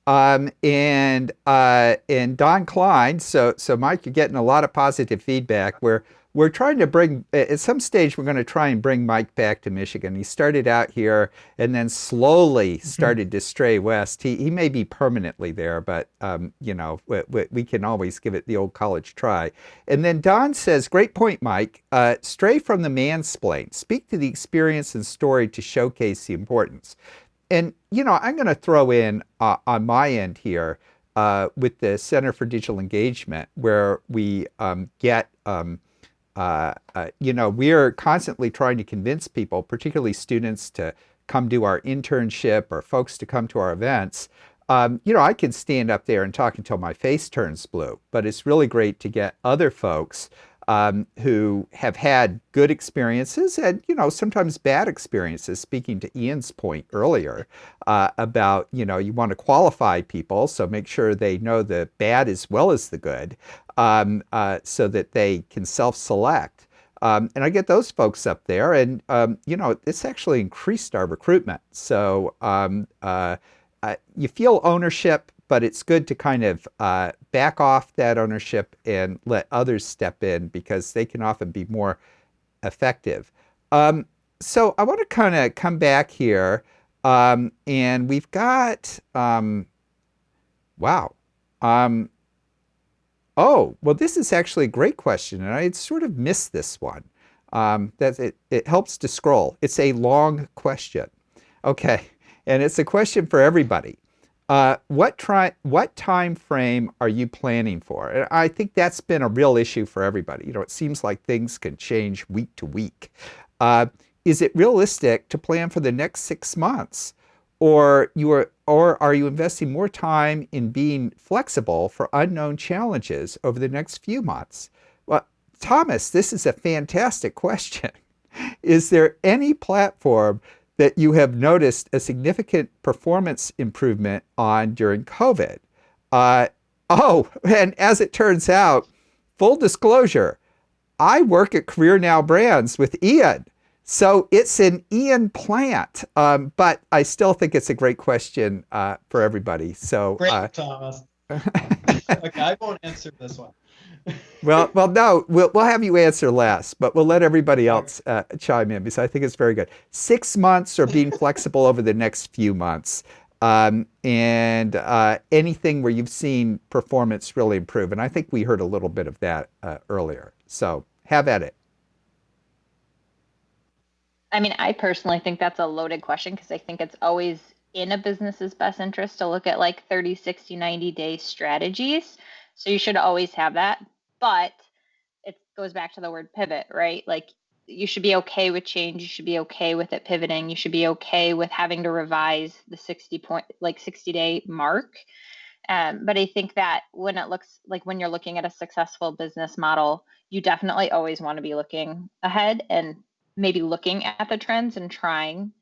And Don Klein. So Mike, you're getting a lot of positive feedback. We're trying to bring at some stage we're going to try and bring Mike back to Michigan. He started out here and then slowly started to stray west. He may be permanently there, but we can always give it the old college try. And then Don says, "Great point, Mike. Stray from the mansplain. Speak to the experience and story to showcase the importance." And, I'm going to throw in on my end here with the Center for Digital Engagement, where we we're constantly trying to convince people, particularly students, to come do our internship or folks to come to our events. I can stand up there and talk until my face turns blue, but it's really great to get other folks who have had good experiences and, sometimes bad experiences. Speaking to Ian's point earlier about, you want to qualify people, so make sure they know the bad as well as the good, so that they can self-select. And I get those folks up there, and, it's actually increased our recruitment. So you feel ownership, but it's good to kind of back off that ownership and let others step in, because they can often be more effective. So I want to kind of come back here, and we've got, wow. Oh, well, this is actually a great question, and I had sort of missed this one. It helps to scroll. It's a long question. Okay, and it's a question for everybody. What time frame are you planning for? And I think that's been a real issue for everybody. It seems like things can change week to week. Is it realistic to plan for the next 6 months, or are you investing more time in being flexible for unknown challenges over the next few months? Well, Thomas, this is a fantastic question. Is there any platform that you have noticed a significant performance improvement on during COVID? And as it turns out, full disclosure, I work at Career Now Brands with Ian. So it's an Ian plant, but I still think it's a great question for everybody. So Great, Thomas. Okay, I won't answer this one. well, no, we'll have you answer last, but we'll let everybody else chime in, because I think it's very good. 6 months or being flexible over the next few months, and anything where you've seen performance really improve. And I think we heard a little bit of that earlier. So have at it. I mean, I personally think that's a loaded question, because I think it's always in a business's best interest to look at like 30, 60, 90-day strategies. So you should always have that. But it goes back to the word pivot, right? Like, you should be okay with change. You should be okay with it pivoting. You should be okay with having to revise the 60-day mark. But I think that when you're looking at a successful business model, you definitely always want to be looking ahead and maybe looking at the trends and trying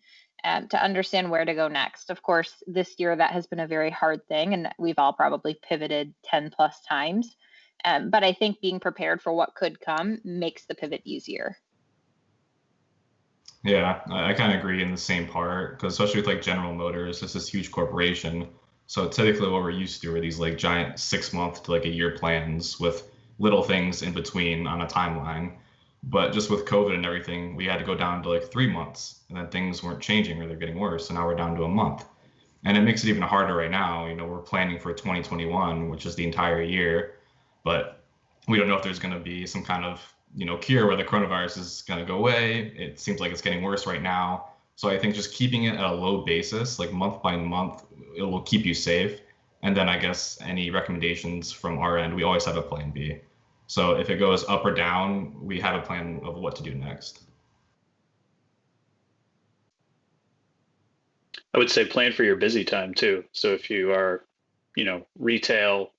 to understand where to go next. Of course, this year that has been a very hard thing, and we've all probably pivoted 10 plus times. But I think being prepared for what could come makes the pivot easier. Yeah, I kind of agree in the same part, because especially with like General Motors, it's this huge corporation. So typically what we're used to are these like giant 6 month to like a year plans with little things in between on a timeline. But just with COVID and everything, we had to go down to like 3 months, and then things weren't changing or they're getting worse. So now we're down to a month. And it makes it even harder right now. We're planning for 2021, which is the entire year, but we don't know if there's going to be some kind of cure where the coronavirus is going to go away. It seems like it's getting worse right now. So I think just keeping it at a low basis, like month by month, it will keep you safe. And then I guess any recommendations from our end, we always have a plan B. So if it goes up or down, we have a plan of what to do next. I would say plan for your busy time too. So if you are, retail,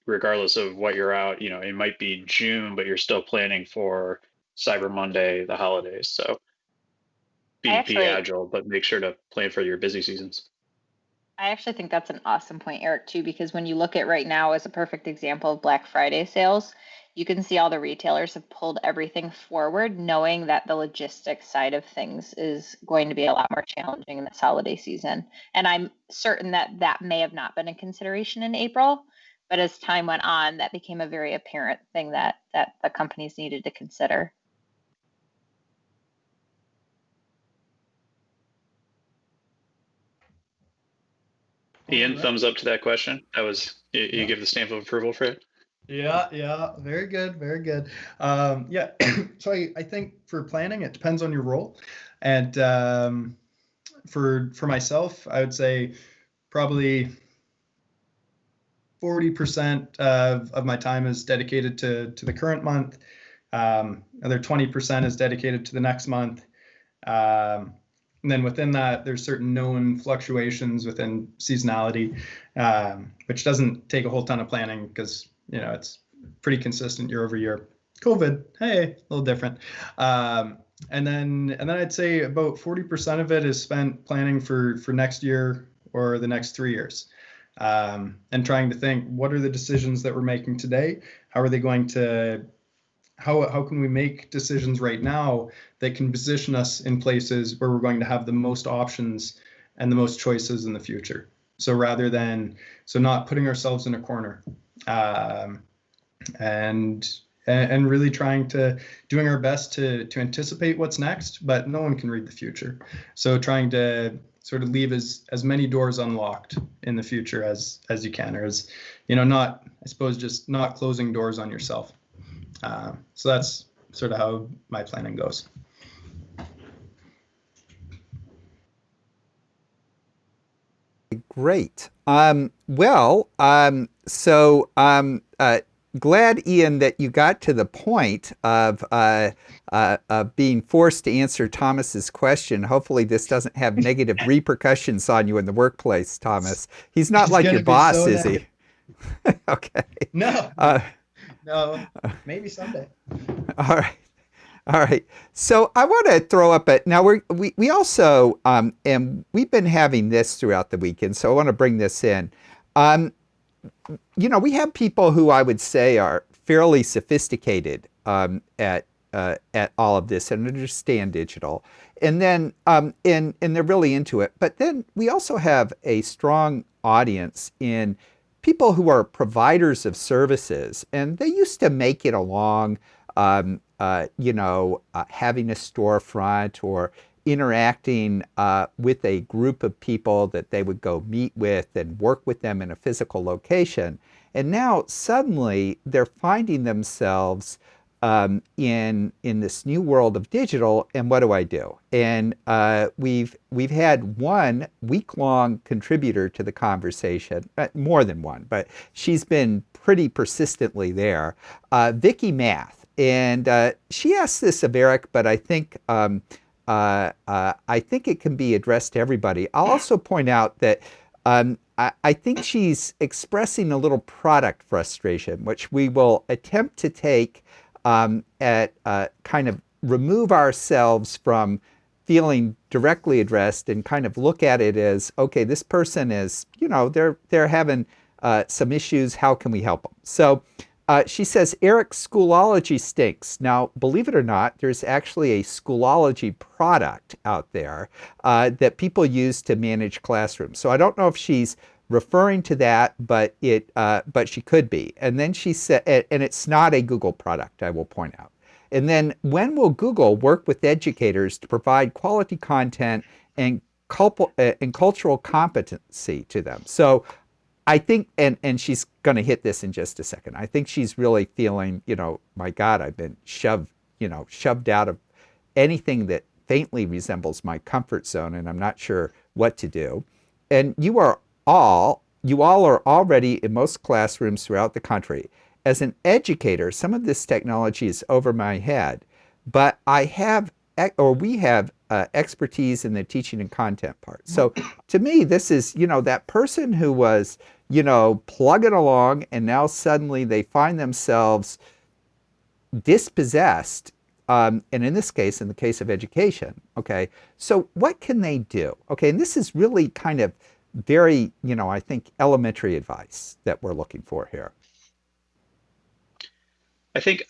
regardless of what you're out, it might be June, but you're still planning for Cyber Monday, the holidays. So I be actually agile, but make sure to plan for your busy seasons. I actually think that's an awesome point, Eric, too, because when you look at right now as a perfect example of Black Friday sales, you can see all the retailers have pulled everything forward, knowing that the logistics side of things is going to be a lot more challenging in this holiday season. And I'm certain that that may have not been a consideration in April, but as time went on, that became a very apparent thing that the companies needed to consider. Ian, All right. thumbs up to that question. That was, you Yeah. give the stamp of approval for it. Yeah, very good, very good. Yeah, so I think for planning, it depends on your role, and for myself, I would say probably 40% of my time is dedicated to the current month. Another 20% is dedicated to the next month. And then within that, there's certain known fluctuations within seasonality, which doesn't take a whole ton of planning because it's pretty consistent year over year. COVID, hey, a little different. And then I'd say about 40% of it is spent planning for next year or the next 3 years, and trying to think, what are the decisions that we're making today? How are they going to how can we make decisions right now that can position us in places where we're going to have the most options and the most choices in the future? So not putting ourselves in a corner, and really doing our best to anticipate what's next, but no one can read the future. So trying to sort of leave as many doors unlocked in the future as you can, or as not, I suppose, just not closing doors on yourself. So that's sort of how my planning goes. Great. Glad, Ian, that you got to the point of being forced to answer Thomas's question. Hopefully, this doesn't have negative repercussions on you in the workplace, Thomas. He's not like your boss, so is he? Okay. No, maybe someday. All right. All right. So I want to throw up now we also and we've been having this throughout the weekend, so I want to bring this in. We have people who I would say are fairly sophisticated at all of this and understand digital, and then and they're really into it. But then we also have a strong audience in people who are providers of services, and they used to make it along. Having a storefront or interacting with a group of people that they would go meet with and work with them in a physical location. And now suddenly they're finding themselves in this new world of digital. And what do I do? And we've had one week-long contributor to the conversation, more than one, but she's been pretty persistently there, Vicki Math. And she asked this of Eric, but I think it can be addressed to everybody. I'll also point out that I think she's expressing a little product frustration, which we will attempt to take at kind of remove ourselves from feeling directly addressed and kind of look at it as, okay, this person is, they're having some issues. How can we help them? So she says, Eric's Schoolology stinks. Now, believe it or not, there's actually a Schoolology product out there that people use to manage classrooms. So I don't know if she's referring to that, but she could be. And then she said, and it's not a Google product, I will point out. And then, when will Google work with educators to provide quality content and cultural competency to them? So I think, and she's going to hit this in just a second. I think she's really feeling, my God, I've been shoved out of anything that faintly resembles my comfort zone, and I'm not sure what to do. And you all are already in most classrooms throughout the country. As an educator, some of this technology is over my head, but we have expertise in the teaching and content part. So to me, this is, that person who was, plugging along and now suddenly they find themselves dispossessed. And in this case, in the case of education, okay, so what can they do? Okay, and this is really kind of very, I think elementary advice that we're looking for here.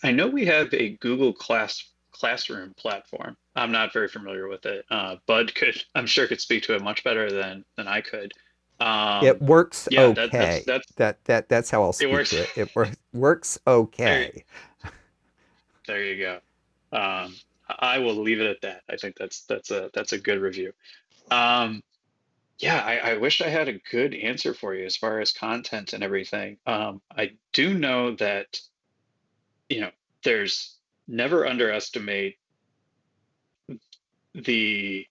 I know we have a Google Classroom platform. I'm not very familiar with it. Bud I'm sure could speak to it much better than I could. It works Yeah, okay. that's That's how I'll it speak works. to it. It works There, okay. there you go. I will leave it at that. I think that's a good review. Um, yeah, I wish I had a good answer for you as far as content and everything. I do know that, you know, there's never underestimate the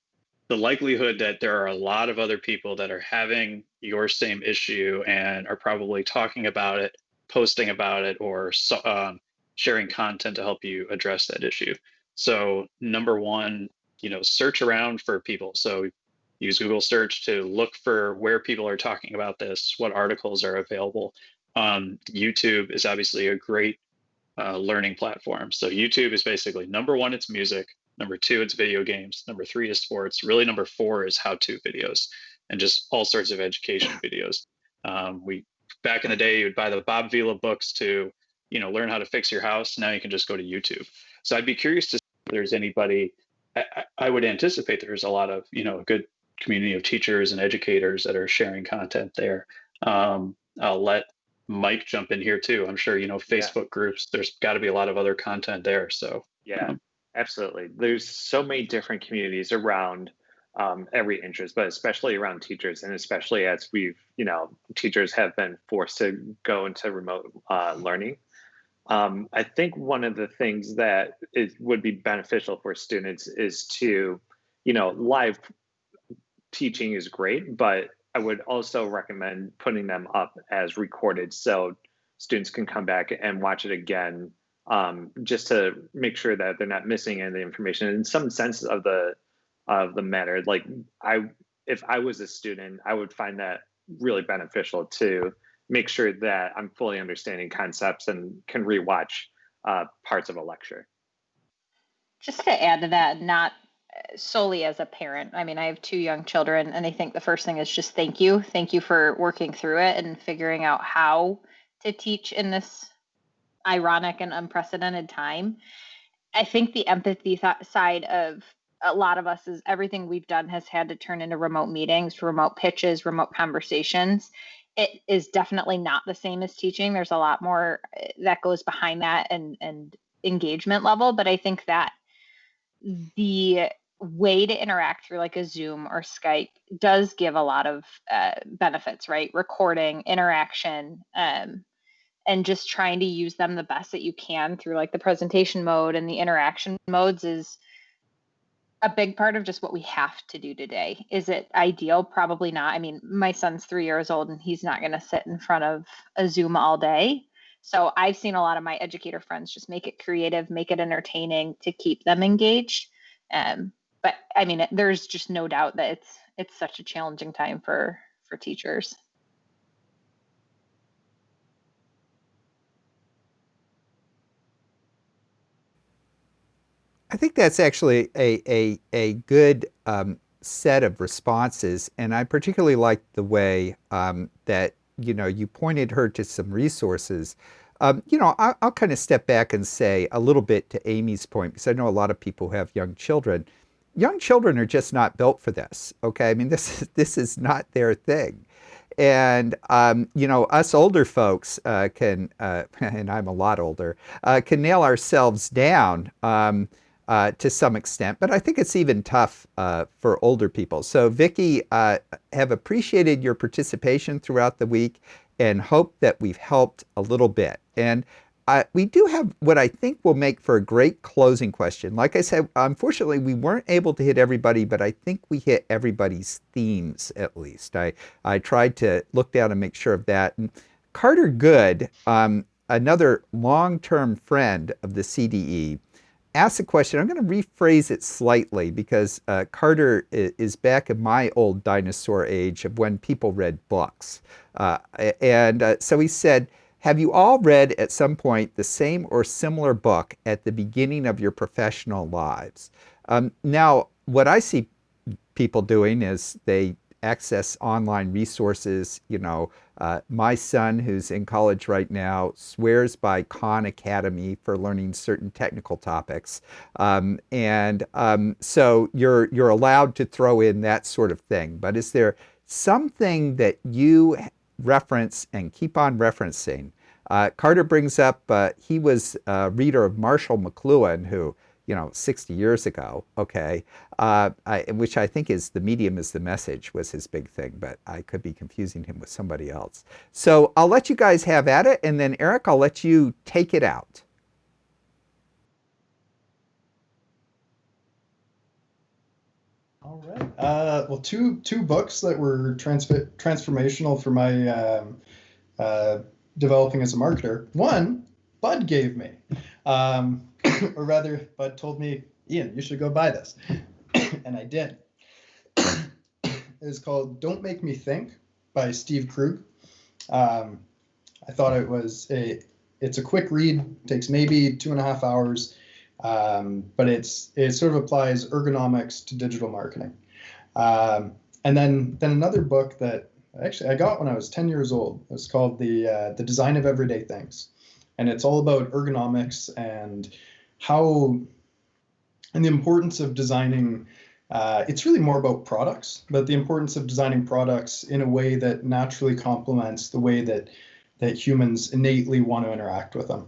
the likelihood that there are a lot of other people that are having your same issue and are probably talking about it, posting about it, or sharing content to help you address that issue. So number one, search around for people. So use Google search to look for where people are talking about this, what articles are available. YouTube is obviously a great learning platform. So YouTube is basically number one, it's music. Number two, it's video games. Number three is sports. Really, number four is how-to videos and just all sorts of education videos. We back in the day, you would buy the Bob Vila books to, learn how to fix your house. Now you can just go to YouTube. So I'd be curious to see if there's anybody. I would anticipate there's a lot of, a good community of teachers and educators that are sharing content there. I'll let Mike jump in here too. I'm sure, Yeah. Facebook groups, there's got to be a lot of other content there. So, Yeah, absolutely. There's so many different communities around every interest, but especially around teachers, and especially as teachers have been forced to go into remote learning. I think one of the things that would be beneficial for students is to, live teaching is great, but I would also recommend putting them up as recorded so students can come back and watch it again, just to make sure that they're not missing any of the information in some sense of the matter. Like if I was a student, I would find that really beneficial to make sure that I'm fully understanding concepts and can rewatch parts of a lecture. Just to add to that, not solely as a parent. I mean, I have two young children, and I think the first thing is just thank you. Thank you for working through it and figuring out how to teach in this ironic and unprecedented time. I think the empathy side of a lot of us is everything we've done has had to turn into remote meetings, remote pitches, remote conversations. It is definitely not the same as teaching. There's a lot more that goes behind that and engagement level. But I think that the way to interact through like a Zoom or Skype does give a lot of benefits, right? Recording, interaction, and just trying to use them the best that you can through like the presentation mode and the interaction modes is a big part of just what we have to do today. Is it ideal? Probably not. I mean, my son's 3 years old and he's not going to sit in front of a Zoom all day. So I've seen a lot of my educator friends just make it creative, make it entertaining to keep them engaged. But I mean, there's just no doubt that it's such a challenging time for teachers. I think that's actually a good set of responses, and I particularly like the way that you pointed her to some resources. I'll kind of step back and say a little bit to Amy's point, because I know a lot of people who have young children. Young children are just not built for this. Okay, I mean this is not their thing. And us older folks can, and I'm a lot older, can nail ourselves down to some extent. But I think it's even tough for older people. So, Vicki, have appreciated your participation throughout the week, and hope that we've helped a little bit. And we do have what I think will make for a great closing question. Like I said, unfortunately, we weren't able to hit everybody, but I think we hit everybody's themes at least. I tried to look down and make sure of that. And Carter Good, another long-term friend of the CDE, ask a question. I'm going to rephrase it slightly because Carter is back in my old dinosaur age of when people read books. So he said, have you all read at some point the same or similar book at the beginning of your professional lives? Now, what I see people doing is they access online resources. My son, who's in college right now, swears by Khan Academy for learning certain technical topics, so you're allowed to throw in that sort of thing. But is there something that you reference and keep on referencing? Carter brings up he was a reader of Marshall McLuhan, who 60 years ago, okay, which I think is the medium is the message was his big thing, but I could be confusing him with somebody else. So I'll let you guys have at it, and then Eric, I'll let you take it out. All right. Well, two books that were transformational for my developing as a marketer. One, Bud gave me, or rather, Bud told me, Ian, you should go buy this, and I did. It's called "Don't Make Me Think" by Steve Krug. I thought it's a quick read, takes maybe 2.5 hours. But it sort of applies ergonomics to digital marketing. And then another book that actually I got when I was 10 years old. It's called The Design of Everyday Things, and it's all about ergonomics and the importance of designing. It's really more about products, but the importance of designing products in a way that naturally complements the way that humans innately want to interact with them.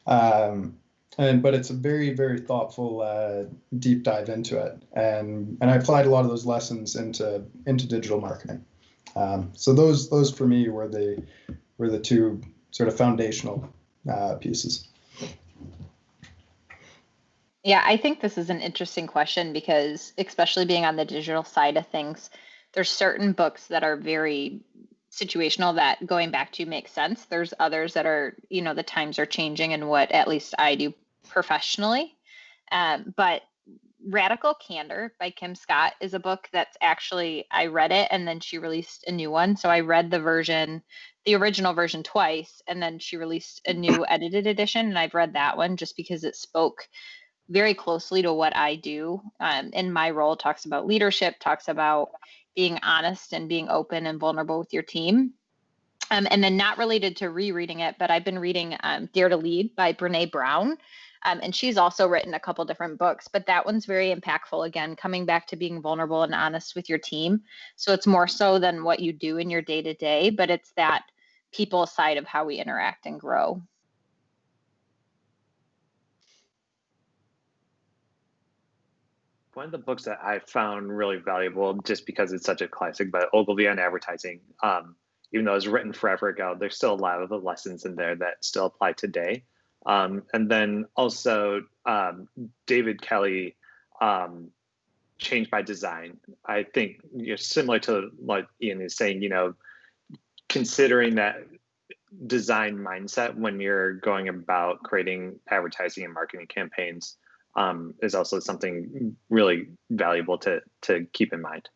But it's a very, very thoughtful deep dive into it, and I applied a lot of those lessons into digital marketing. So those for me were the two sort of foundational pieces. Yeah, I think this is an interesting question because, especially being on the digital side of things, there's certain books that are very situational that going back to makes sense. There's others that are, the times are changing and what at least I do professionally. But Radical Candor by Kim Scott is a book that's actually, I read it and then she released a new one. So I read the original version twice, and then she released a new edited edition. And I've read that one just because it spoke very closely to what I do in my role. It talks about leadership, talks about being honest and being open and vulnerable with your team. And then not related to rereading it, but I've been reading Dare to Lead by Brene Brown. And she's also written a couple different books, but that one's very impactful. Again, coming back to being vulnerable and honest with your team. So it's more so than what you do in your day to day, but it's that people side of how we interact and grow. One of the books that I found really valuable, just because it's such a classic, but Ogilvy on Advertising, even though it was written forever ago, there's still a lot of the lessons in there that still apply today. And then also David Kelly, Change by Design. I think similar to what Ian is saying, considering that design mindset when you're going about creating advertising and marketing campaigns is also something really valuable to keep in mind.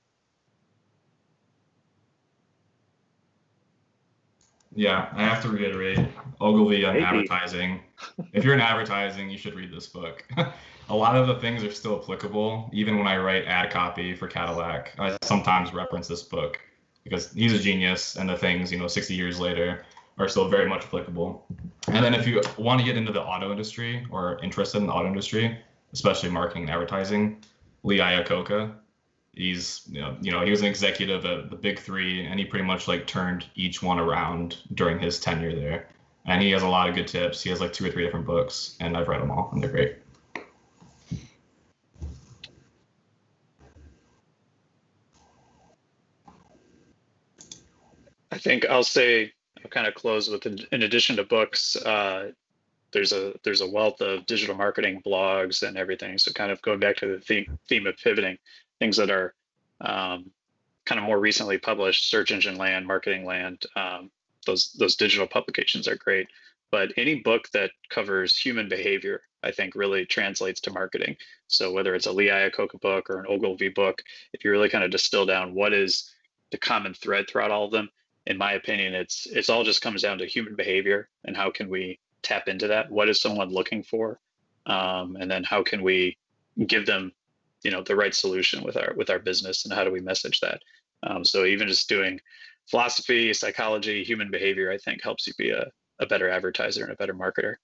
Yeah, I have to reiterate, Ogilvy on Advertising. If you're in advertising, you should read this book. A lot of the things are still applicable. Even when I write ad copy for Cadillac, I sometimes reference this book because he's a genius, and the things, 60 years later are still very much applicable. And then if you want to get into the auto industry or interested in the auto industry, especially marketing and advertising, Lee Iacocca. He's, he was an executive at the big three, and he pretty much turned each one around during his tenure there. And he has a lot of good tips. He has 2 or 3 different books, and I've read them all, and they're great. I think I'll kind of close with, in addition to books, there's a wealth of digital marketing blogs and everything. So kind of going back to the theme of pivoting, things that are kind of more recently published, search engine land, marketing land, those digital publications are great. but any book that covers human behavior, I think really translates to marketing. So whether it's a Lee Iacocca book or an Ogilvy book, if you really kind of distill down what is the common thread throughout all of them, in my opinion, it's all just comes down to human behavior and how can we tap into that? What is someone looking for? And then how can we give them, the right solution with our business, and how do we message that? So even just doing philosophy, psychology, human behavior, I think helps you be a better advertiser and a better marketer.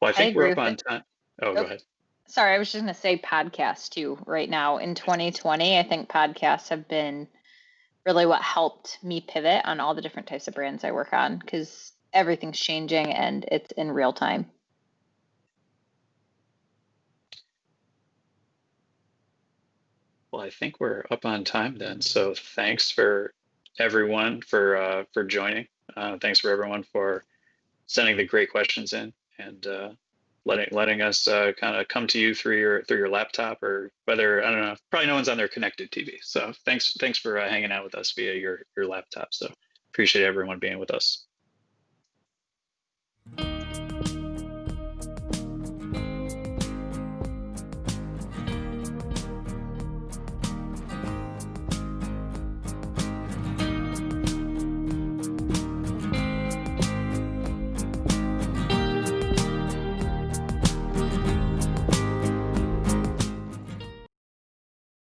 Well, I I think we're agree up with on it. time. Oh, go ahead. Sorry, I was just going to say podcasts too. Right now in 2020, I think podcasts have been really what helped me pivot on all the different types of brands I work on, because everything's changing and it's in real time. Well, I think we're up on time then. So thanks for everyone for joining. Thanks for everyone for sending the great questions in, and letting us kind of come to you through your laptop, or whether, I don't know, probably no one's on their connected TV. So thanks for hanging out with us via your laptop. So appreciate everyone being with us.